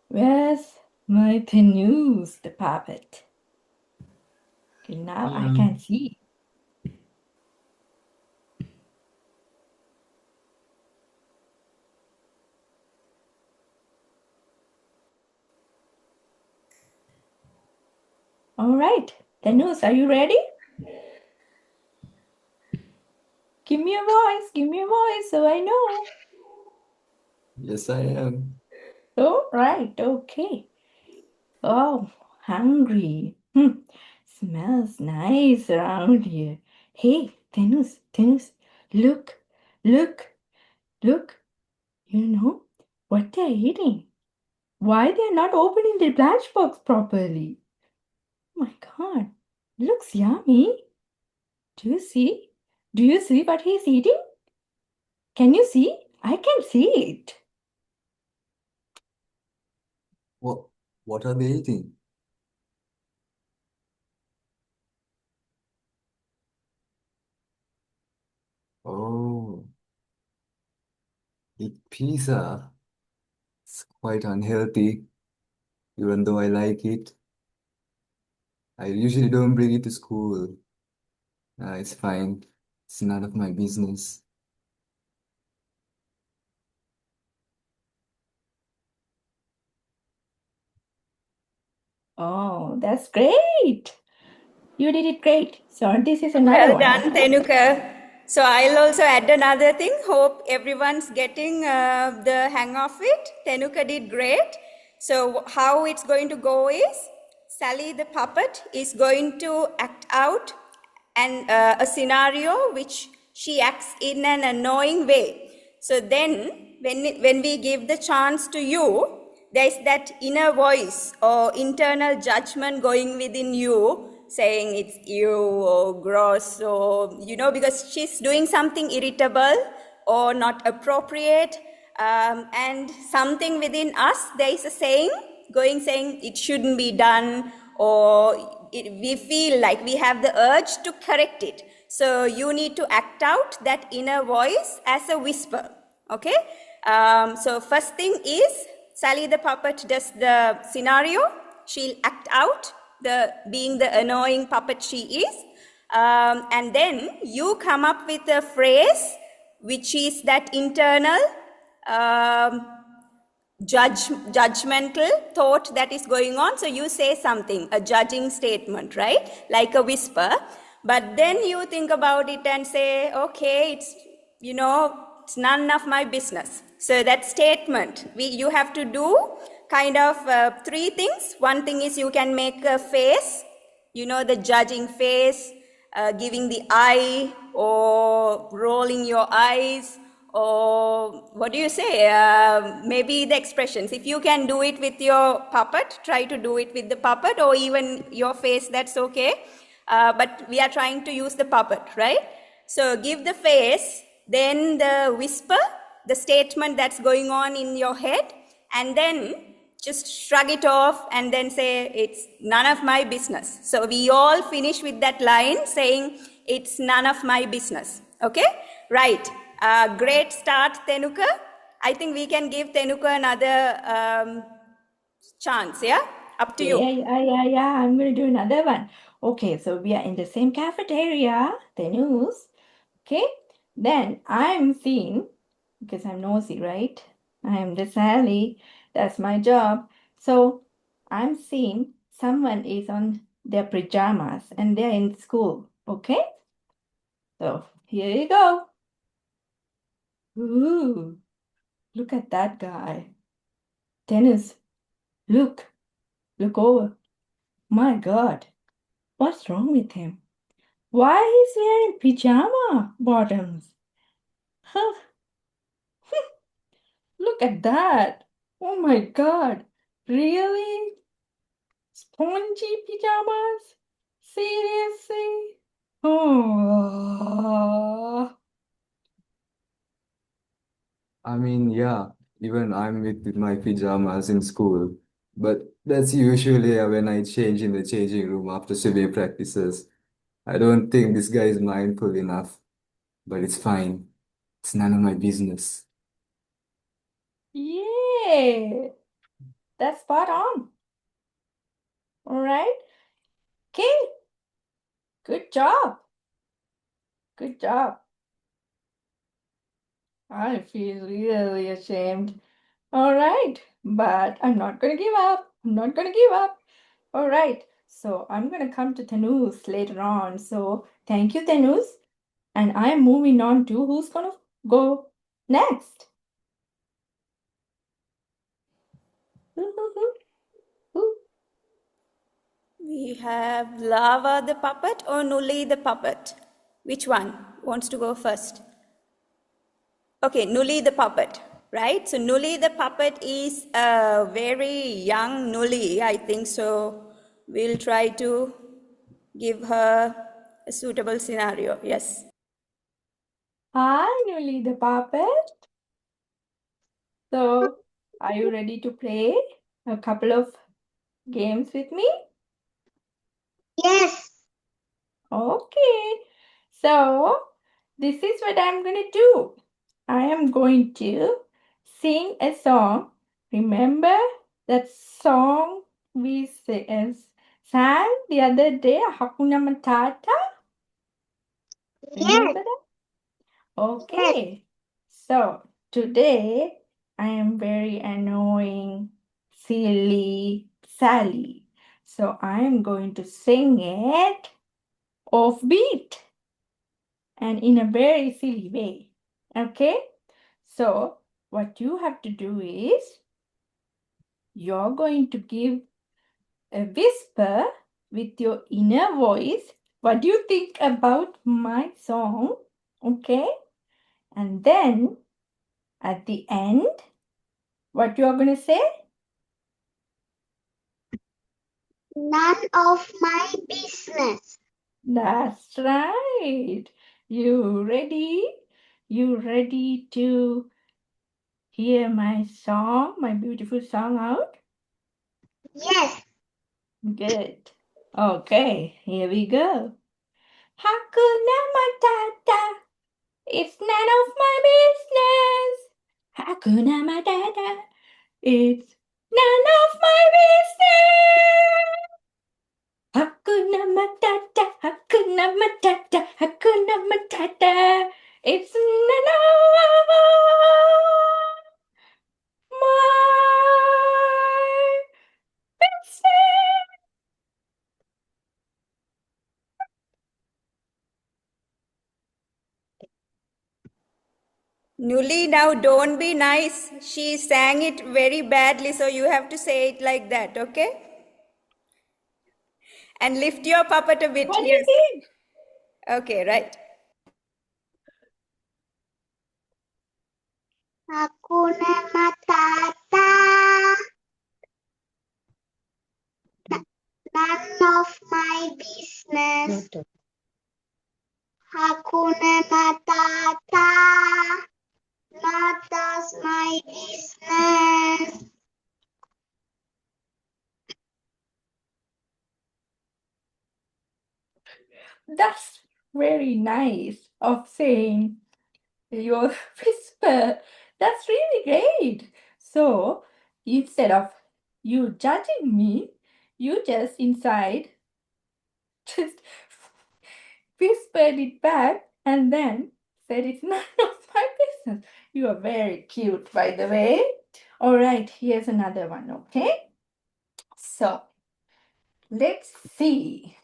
where's my Tenus, the puppet? Okay, now I can see. All right, Tenus, are you ready? Give me a voice so I know. Yes, I am. All right, okay. Oh, hungry. Smells nice around here. Hey, Tenus, look, look, look. You know what they're eating? Why they're not opening the lunchbox properly? Oh my God, looks yummy. Do you see? Do you see what he's eating? Can you see? I can see it. What are they eating? Oh, eat pizza. It's quite unhealthy, even though I like it. I usually don't bring it to school. It's fine. It's none of my business. Oh, that's great. You did it great. So this is another Well one. done, Tenuka. So I'll also add another thing. Hope everyone's getting the hang of it. Tenuka did great. So how it's going to go is Sally the puppet is going to act out a scenario which she acts in an annoying way. So then when we give the chance to you, there's that inner voice or internal judgment going within you saying it's you or gross or, because she's doing something irritable or not appropriate. And something within us, there is a saying it shouldn't be done, or we feel like we have the urge to correct it. So you need to act out that inner voice as a whisper. Okay? So first thing is, Sally the puppet does the scenario. She'll act out being the annoying puppet she is. And then you come up with a phrase which is that internal judgmental thought that is going on. So you say something, a judging statement, right? Like a whisper. But then you think about it and say, okay, it's none of my business. So that statement, you have to do kind of three things. One thing is you can make a face, the judging face, giving the eye or rolling your eyes, or what do you say, maybe the expressions. If you can do it with your puppet, try to do it with the puppet, or even your face, that's okay. But we are trying to use the puppet, right? So give the face, then the whisper, the statement that's going on in your head, and then just shrug it off and then say, it's none of my business. So we all finish with that line saying, it's none of my business. Okay? Right. Great start, Tenuka. I think we can give Tenuka another chance, yeah? Up to you. Yeah. I'm going to do another one. Okay, so we are in the same cafeteria, Tenus. Okay, then I'm seeing, because I'm nosy, right? I am the Sally. That's my job. So I'm seeing someone is on their pajamas and they're in school. Okay, so here you go. Ooh, look at that guy. Dennis, look over. My God, what's wrong with him? Why he's wearing pajama bottoms? Huh, look at that. Oh my God, really? Spongy pajamas? Seriously? Oh. I mean, yeah, even I'm with my pajamas in school, but that's usually when I change in the changing room after severe practices. I don't think this guy is mindful enough, but it's fine. It's none of my business. Yeah, that's spot on. All right. Okay, good job. Good job. I feel really ashamed. All right, but I'm not going to give up. I'm not going to give up. All right, so I'm going to come to Tanus later on. So thank you, Tanus. And I am moving on to who's going to go next. We have Lava the puppet or Nuli the puppet. Which one wants to go first? Okay, Nuli the puppet, right? So Nuli the puppet is a very young Nuli, I think so. We'll try to give her a suitable scenario. Yes. Hi, Nuli the puppet. So, are you ready to play a couple of games with me? Yes. Okay. So, this is what I'm going to do. I am going to sing a song. Remember that song we sang the other day, Hakuna Matata? Yes. Remember that? Okay. So, today I am very annoying, silly Sally. So, I am going to sing it offbeat and in a very silly way. Okay? So, what you have to do is you're going to give a whisper with your inner voice. What do you think about my song? Okay? And then at the end, what you are going to say? None of my business. That's right. You ready? You ready to hear my song, my beautiful song out? Yes. Good. Okay, here we go. Hakuna Matata, it's none of my business. Hakuna Matata, it's none of my business. Hakuna Matata, Hakuna Matata, Hakuna Matata, it's none of my business. Nuli, now don't be nice. She sang it very badly, so you have to say it like that, okay? And lift your puppet a bit. What do you Yes. think? Okay, right. Hakuna Matata. None of my business. Hakuna Matata. Not does my business. That's very nice of saying your whisper. That's really great. So instead of you judging me, you just inside just whispered it back and then said it's none of my business. You are very cute, by the way. All right, here's another one, okay? So let's see.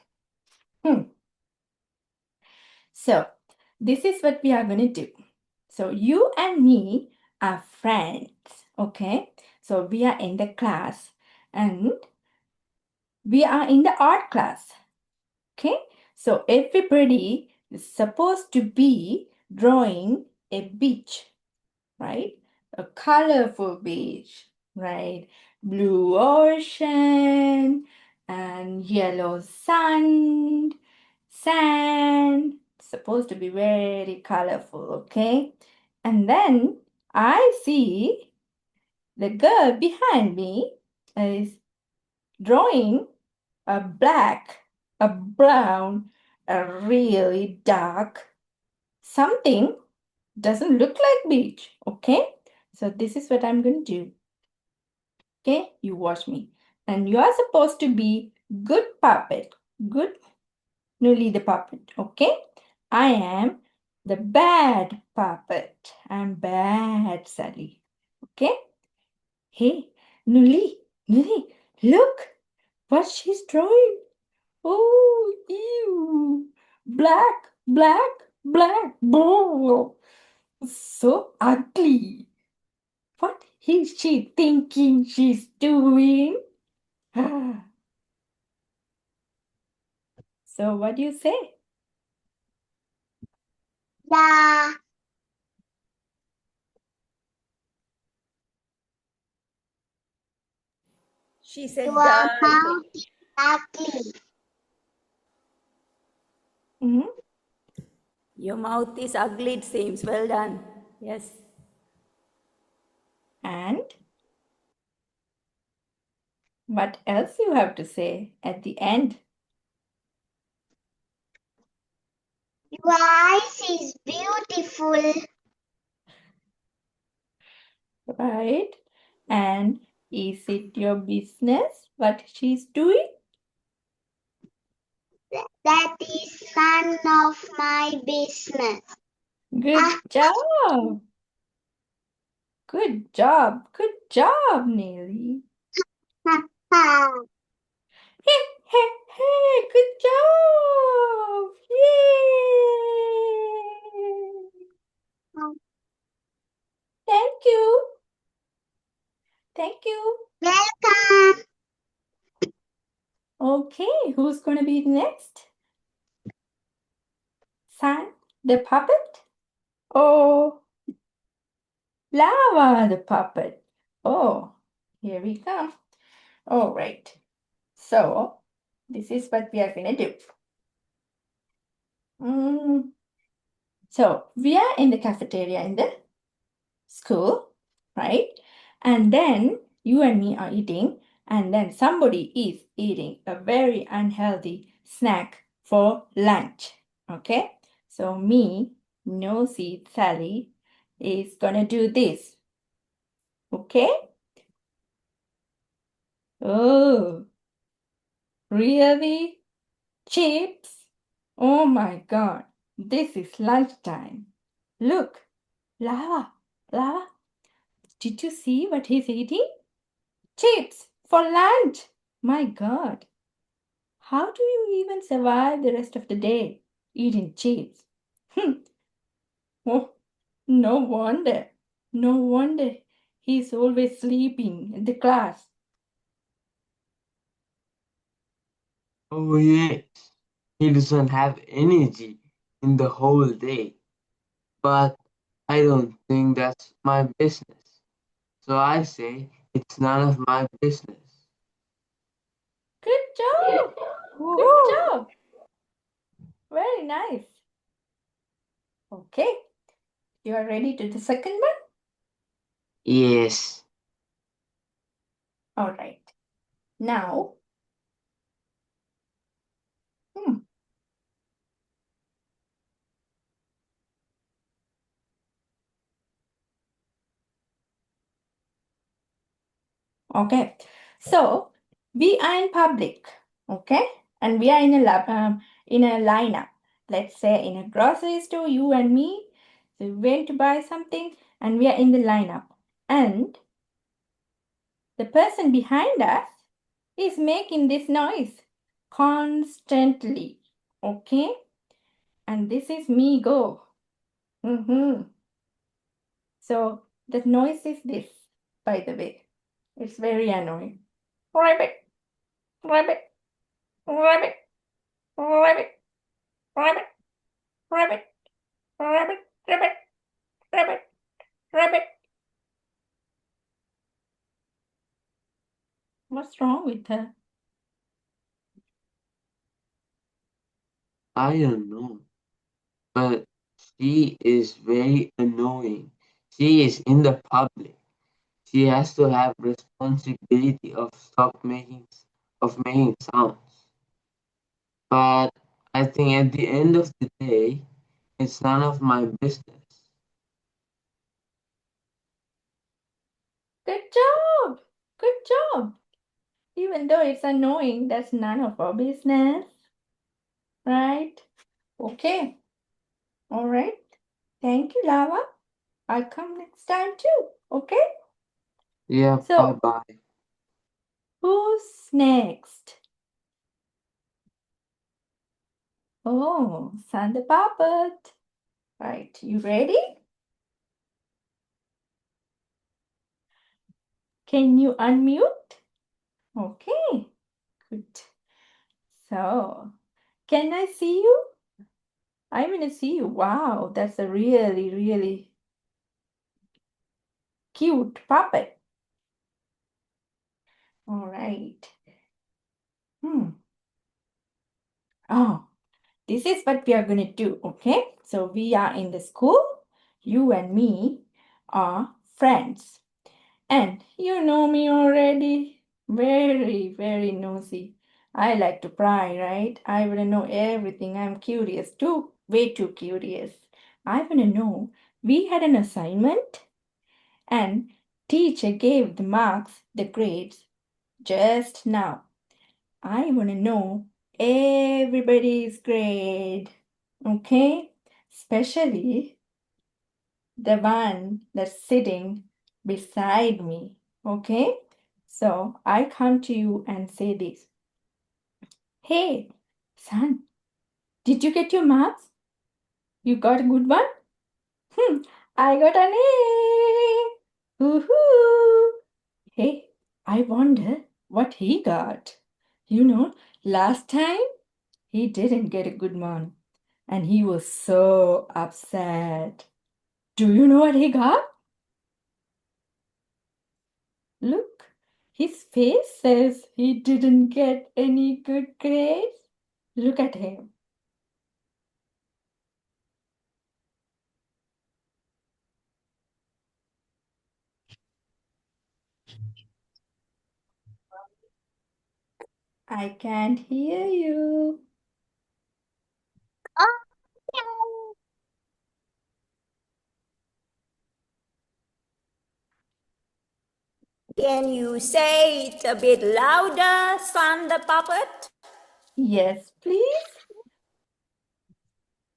So this is what we are going to do. So you and me are friends, okay? So we are in the class and we are in the art class, okay? So everybody is supposed to be drawing a beach, right? A colorful beach, right? Blue ocean and yellow sand, supposed to be very colorful, okay? And then I see the girl behind me is drawing a black, a brown, a really dark something doesn't look like beach, okay? So this is what I'm going to do. Okay, you watch me. And you are supposed to be good puppet. Good Nully the puppet, okay? I am the bad puppet. I'm bad, Sally. Okay? Hey, Nully, look what she's drawing. Oh, ew. Black, black, black. Oh, so ugly. What is she thinking she's doing? So what do you say? Yeah. She said, Your mouth is ugly. Mhm. your mouth is ugly, it seems. Well done. Yes. And what else you have to say at the end? Your eyes is beautiful. Right? And is it your business what she's doing? That is none of my business. Good job. Good job. Good job, Nelly. Hey, hey, hey, good job. Yay. Thank you. Thank you. Welcome. Okay, who's going to be next? San, the puppet? Or Lava, the puppet? Oh, here we come. All right. So, this is what we are going to do. So, we are in the cafeteria in the school, right? And then you and me are eating, and then somebody is eating a very unhealthy snack for lunch. Okay, so me, nosy Sally, is gonna do this. Okay? Oh, really? Chips? Oh my god, this is lunchtime. Look, lava. Did you see what he's eating? Chips for lunch. My God. How do you even survive the rest of the day eating chips? Oh, no wonder. No wonder he's always sleeping in the class. Oh, yes. He doesn't have energy in the whole day. But I don't think that's my business. So I say it's none of my business. Good job. Good Woohoo. job. Very nice. Okay. You are ready to the second one? Yes. All right. Now, Okay. So we are in public. Okay. And we are in a lineup. Let's say in a grocery store, you and me. So we went to buy something and we are in the lineup. And the person behind us is making this noise constantly. Okay. And this is me go. So the noise is this, by the way. It's very annoying. Rabbit, rabbit, rabbit, rabbit, rabbit, rabbit, rabbit, rabbit, rabbit, rabbit. What's wrong with her? I don't know, but she is very annoying. She is in the public. She has to have responsibility of making sounds. But I think at the end of the day, it's none of my business. Good job! Good job! Even though it's annoying, that's none of our business. Right? Okay. All right. Thank you, Lava. I'll come next time too. Okay? Yeah, So, bye-bye. who's next? Oh, Santa Puppet. Right, you ready? Can you unmute? Okay, good. So, can I see you? I'm gonna see you. Wow, that's a really, really cute puppet. All right. Oh, this is what we are gonna do, okay? So we are in the school. You and me are friends. And you know me already. Very, very nosy. I like to pry, right? I want to know everything. I'm curious too. Way too curious. I want to know. We had an assignment and teacher gave the marks, the grades just now. I want to know everybody's grade. Okay? Especially the one that's sitting beside me. Okay? So I come to you and say this. Hey, son, did you get your marks? You got a good one? I got an A. Woohoo! Hey, I wonder what he got. You know, last time he didn't get a good one and he was so upset. Do you know what he got? Look, his face says he didn't get any good grades. Look at him. I can't hear you. Oh, Can you say it a bit louder, son the puppet? Yes, please.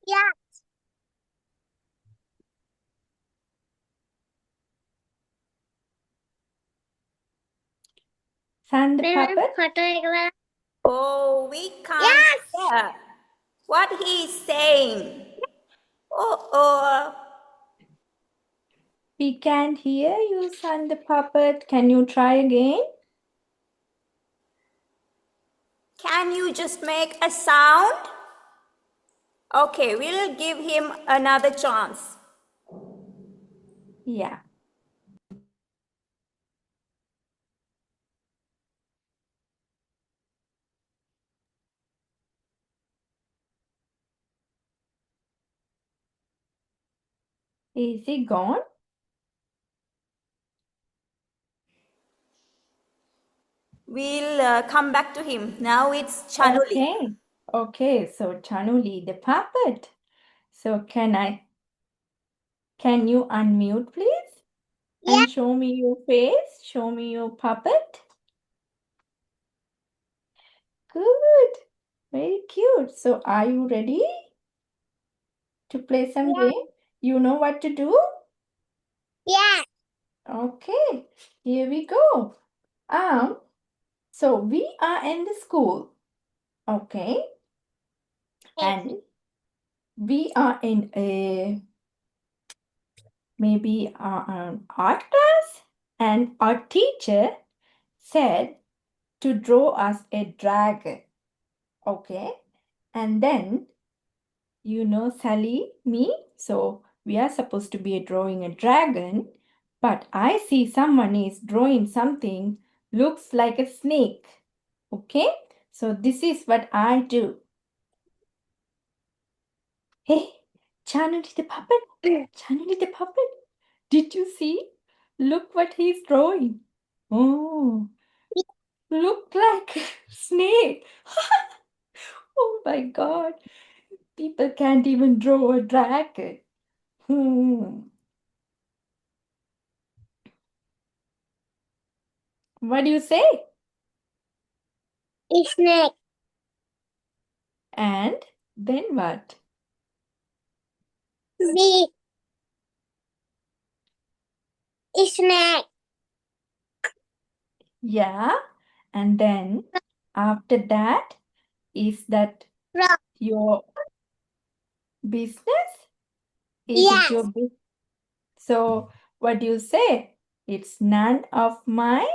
yeah. Sand the puppet. Oh, we can't Yes. hear what he's saying. Oh, We can't hear you, Sand the puppet. Can you try again? can you just make a sound? Okay, we'll give him another chance. Yeah. Is he gone? We'll come back to him. Now it's Chanuli. Okay. Okay, so Chanuli the puppet. So can you unmute, please? And show me your face. Show me your puppet. Good. Very cute. So are you ready to play some game? You know what to do? Yeah. Okay. Here we go. So we are in the school. Okay. And we are in a maybe an art class, and our teacher said to draw us a dragon. Okay. And then, Sally, me, so we are supposed to be drawing a dragon, but I see someone is drawing something looks like a snake. Okay. So this is what I do. Hey, Chanuli the puppet. Chanuli the puppet. Did you see? Look what he's drawing. Oh, look like snake. Oh my God. People can't even draw a dragon. What do you say? Snake. And then what? Big. Snake. Yeah. And then after that, is that Rock. your business? Is it Yes. your business? So what do you say? It's none of my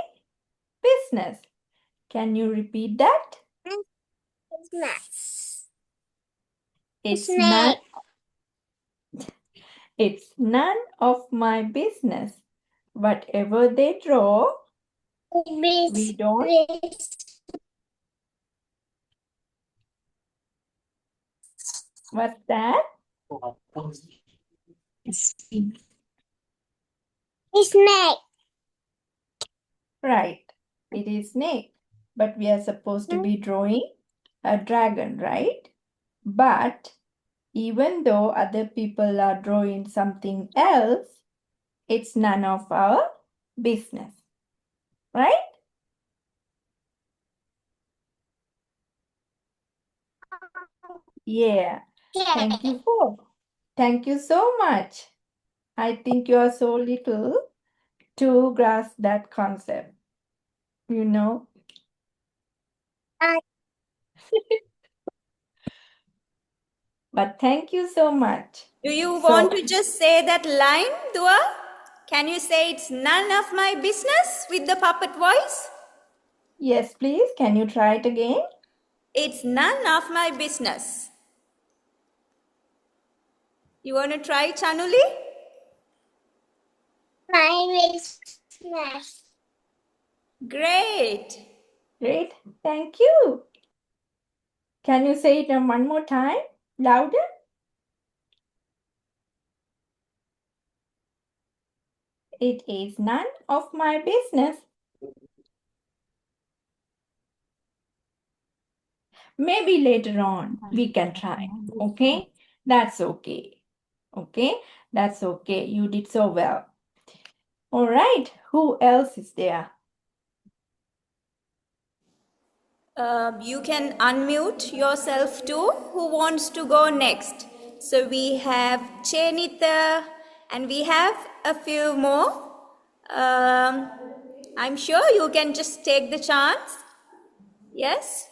business. Can you repeat that? Snake. It's Snake. none of my business. Whatever they draw, we don't. What's that? Snake. Right. It is snake. But we are supposed to be drawing a dragon, right? But even though other people are drawing something else, it's none of our business. Right? Yeah. Thank you so much. I think you are so little to grasp that concept. But thank you so much. Do you So, want to just say that line, Dua? Can you say it's none of my business with the puppet voice? yes, please. Can you try it again? It's none of my business. You want to try, Chanuli? My business. Great. Great. Thank you. Can you say it one more time? Louder? It is none of my business. Maybe later on we can try. Okay? That's okay. Okay? That's okay. You did so well. All right. Who else is there? You can unmute yourself too. Who wants to go next? So we have Chenita and we have a few more. I'm sure you can just take the chance. Yes?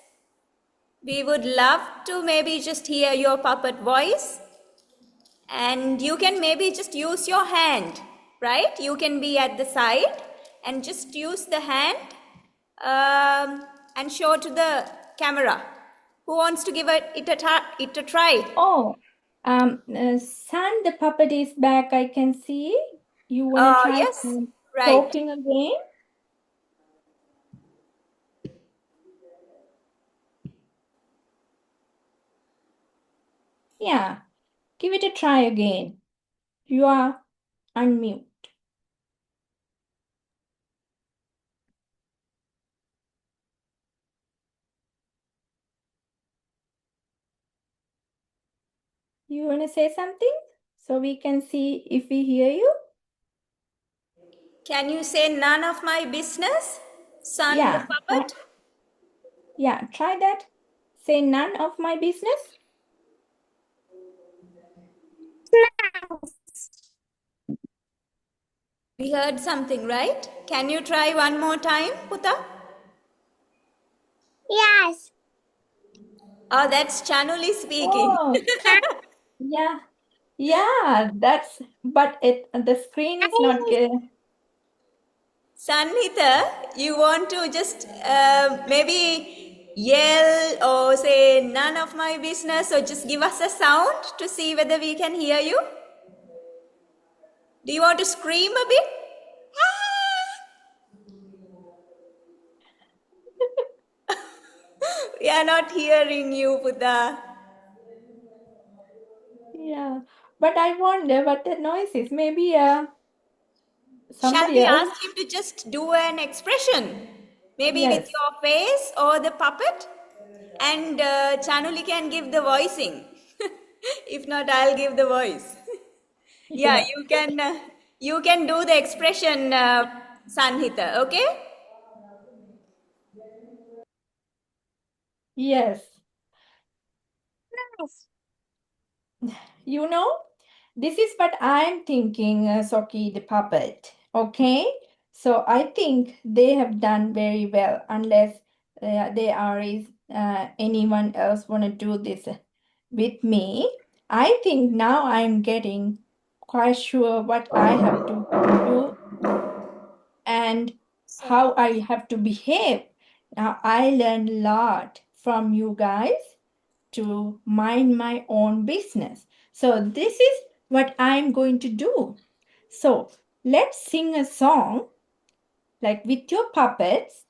We would love to maybe just hear your puppet voice. And you can maybe just use your hand, right? You can be at the side and just use the hand and show to the camera. Who wants to give it a try? Oh, San the puppet is back. I can see. You want to try Yes, right. talking again? Yeah, give it a try again. You are unmute. You want to say something so we can see if we hear you? Can you say none of my business? Son the Yeah. puppet? Yeah, try that. Say none of my business. We heard something, right? Can you try one more time, Puta? Yes. Oh, that's Chanuli speaking. Oh, yeah. Yeah, but the screen is not good. Sanhita, you want to just maybe yell or say none of my business or just give us a sound to see whether we can hear you? Do you want to scream a bit? We are not hearing you, Puta. Yeah, but I wonder what the noise is. Maybe Shall somebody we else. ask him to just do an expression? Maybe with Yes. your face or the puppet? And Chanuli can give the voicing. If not, I'll give the voice. Yeah, Yeah. you can do the expression, Sanhita, okay? Yes. You know, this is what I'm thinking, Soki the puppet. Okay? So I think they have done very well, unless is anyone else want to do this with me. I think now I'm getting quite sure what I have to do and how I have to behave. Now I learned a lot from you guys to mind my own business. So this is what I'm going to do. So let's sing a song like with your puppets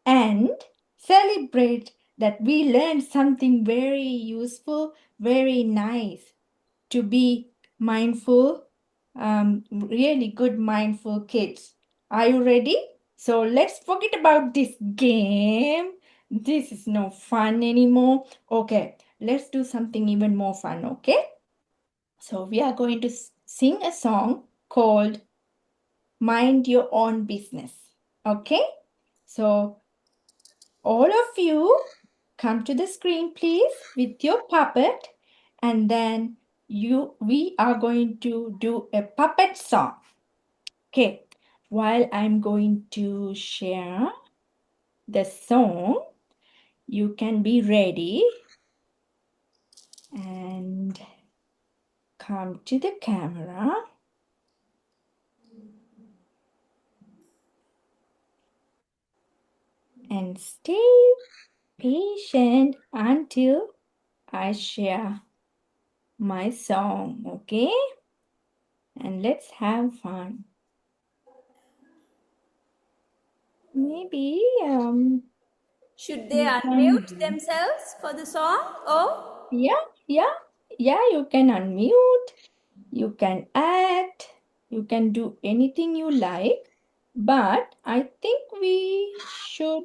and celebrate that we learned something very useful, very nice to be mindful, really good mindful kids. Are you ready? So let's forget about this game. This is no fun anymore. Okay, let's do something even more fun, okay? So we are going to sing a song called Mind Your Own Business. Okay? So all of you come to the screen, please, with your puppet, and then we are going to do a puppet song. Okay, while I'm going to share the song, you can be ready and come to the camera and stay patient until I share my song, okay? And let's have fun. Maybe Should they you can unmute themselves for the song? Or yeah, you can unmute, you can act, you can do anything you like, but I think we should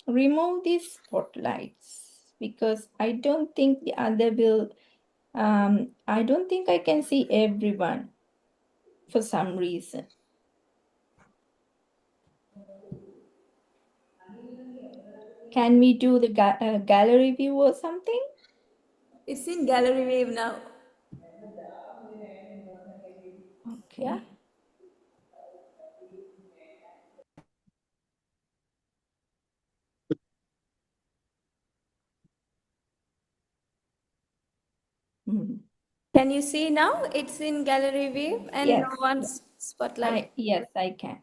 remove these spotlights because I don't think the other will I don't think I can see everyone for some reason. Can we do the gallery view or something? it's in gallery view now. Okay. Yeah. Hmm. Can you see now? It's in gallery view and Yes. no one's spotlight, Yes, I can.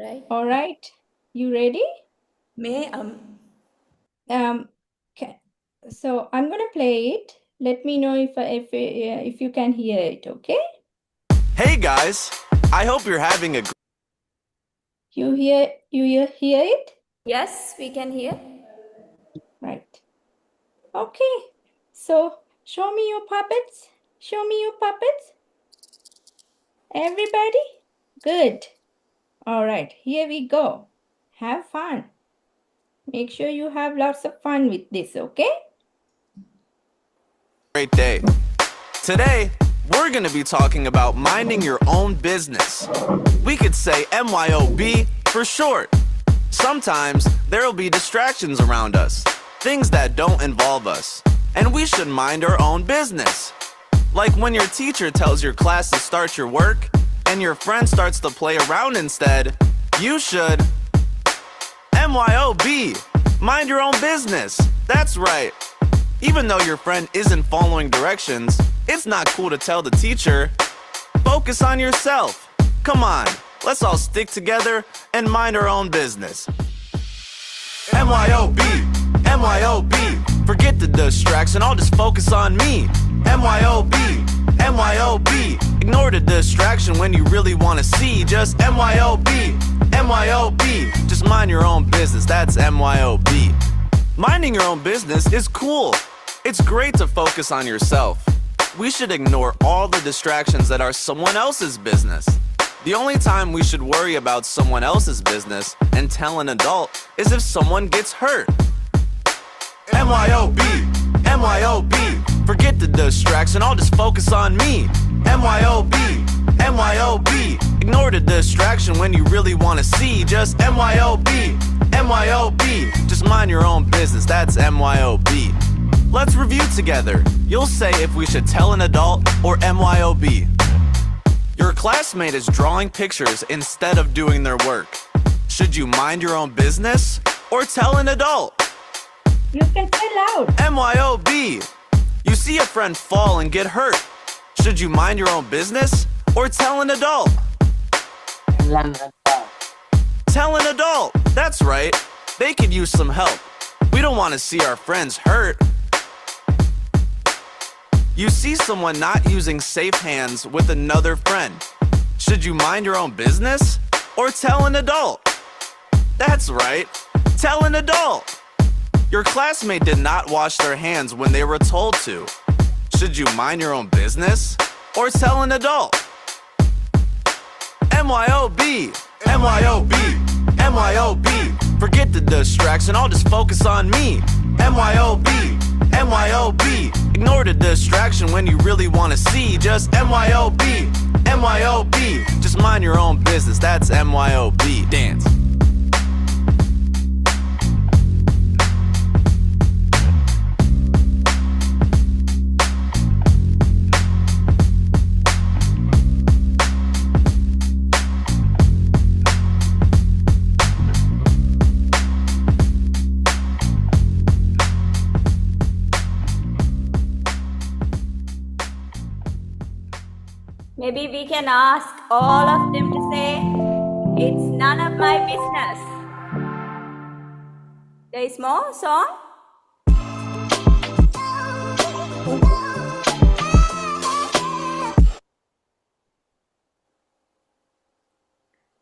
right? All right. You ready? May Okay. So I'm gonna play it. Let me know if you can hear it. Okay? Hey guys, I hope you're having a You hear it? Yes, we can hear. Right. Okay. So show me your puppets. Show me your puppets. Everybody? Good. All right. Here we go. Have fun. Make sure you have lots of fun with this. Okay? great day. Today, we're going to be talking about minding your own business. We could say MYOB for short. Sometimes there will be distractions around us, things that don't involve us, and we should mind our own business. Like when your teacher tells your class to start your work and your friend starts to play around instead, you should MYOB, mind your own business. That's right. Even though your friend isn't following directions, it's not cool to tell the teacher, focus on yourself. Come on, let's all stick together and mind our own business. MYOB, MYOB, forget the distraction, I'll just focus on me. MYOB, MYOB, ignore the distraction when you really want to see. Just MYOB, MYOB, just mind your own business, that's MYOB. Minding your own business is cool. It's great to focus on yourself. We should ignore all the distractions that are someone else's business. The only time we should worry about someone else's business and tell an adult is if someone gets hurt. MYOB, MYOB, forget the distraction, I'll just focus on me. MYOB, MYOB, ignore the distraction when you really want to see. Just MYOB, MYOB, just mind your own business, that's MYOB. Let's review together. You'll say if we should tell an adult or MYOB. Your classmate is drawing pictures instead of doing their work. Should you mind your own business or tell an adult? You can say loud. MYOB. You see a friend fall and get hurt. Should you mind your own business or tell an adult? Tell an adult. That's right. They could use some help. We don't want to see our friends hurt. You see someone not using safe hands with another friend. Should you mind your own business or tell an adult? That's right. Tell an adult. Your classmate did not wash their hands when they were told to. Should you mind your own business or tell an adult? MYOB, MYOB, MYOB, forget the distraction, I'll just focus on me. MYOB, MYOB, ignore the distraction when you really want to see. Just MYOB, MYOB, just mind your own business, that's MYOB. Dance. Maybe we can ask all of them to say, it's none of my business. There is more song?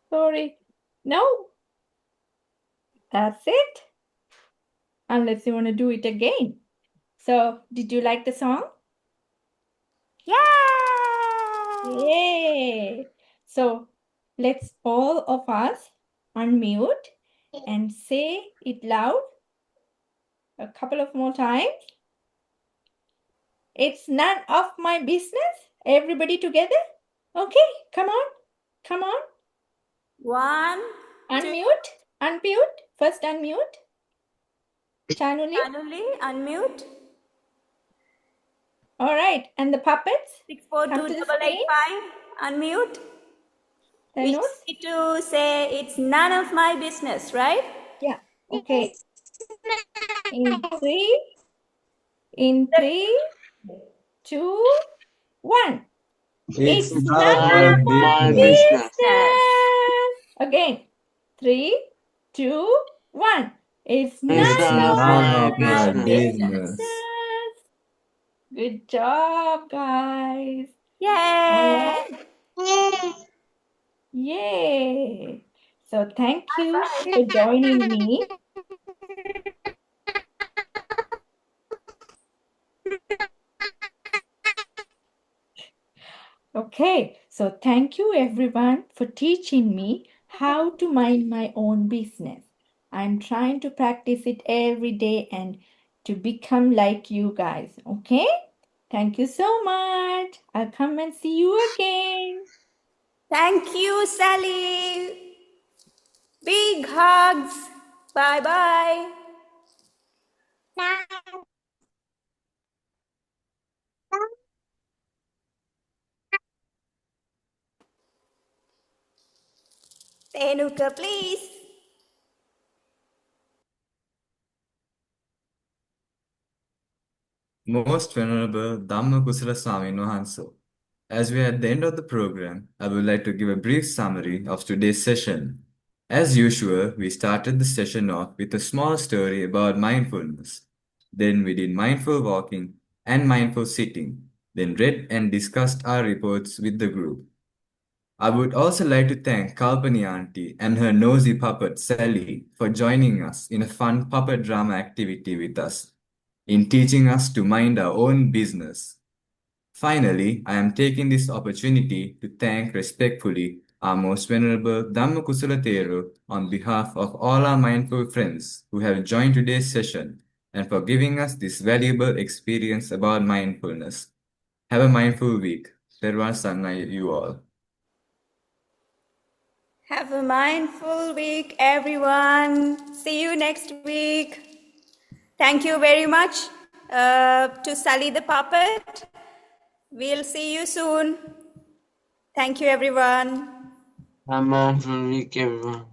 Sorry. No. That's it. Unless you want to do it again. So, did you like the song? Yeah! Yay! So, let's all of us unmute and say it loud a couple of more times. It's none of my business. Everybody together? Okay, come on. Come on. 1, 2, Unmute. Unmute. First unmute. Chanuli. Anuli, unmute. All right. And the puppets? Come to the 642885, unmute. We Thanos? just need to say it's none of my business, right? Yeah. Okay. In three, 2, 1. It's none of my business. Again. 3, 2, 1. It's none of my business. Good job, guys. Yay! Yay. So thank you for joining me. Okay, so thank you everyone for teaching me how to mind my own business. I'm trying to practice it every day and to become like you guys, okay? Thank you so much. I'll come and see you again. Thank you, Sally. Big hugs. Bye bye. Tenuka, please. Most Venerable Dhammakusala Swami Nohanso, as we are at the end of the program, I would like to give a brief summary of today's session. As usual, we started the session off with a small story about mindfulness. Then we did mindful walking and mindful sitting, then read and discussed our reports with the group. I would also like to thank Kalpani Auntie and her nosy puppet Sally for joining us in a fun puppet drama activity with us, in teaching us to mind our own business. Finally, I am taking this opportunity to thank respectfully our most venerable Dhammakusala Theru on behalf of all our mindful friends who have joined today's session and for giving us this valuable experience about mindfulness. Have a mindful week. Terwan Sangay you all. Have a mindful week, everyone. See you next week. Thank you very much to Sally the puppet. We'll see you soon. Thank you, everyone. Have a mindful week, everyone.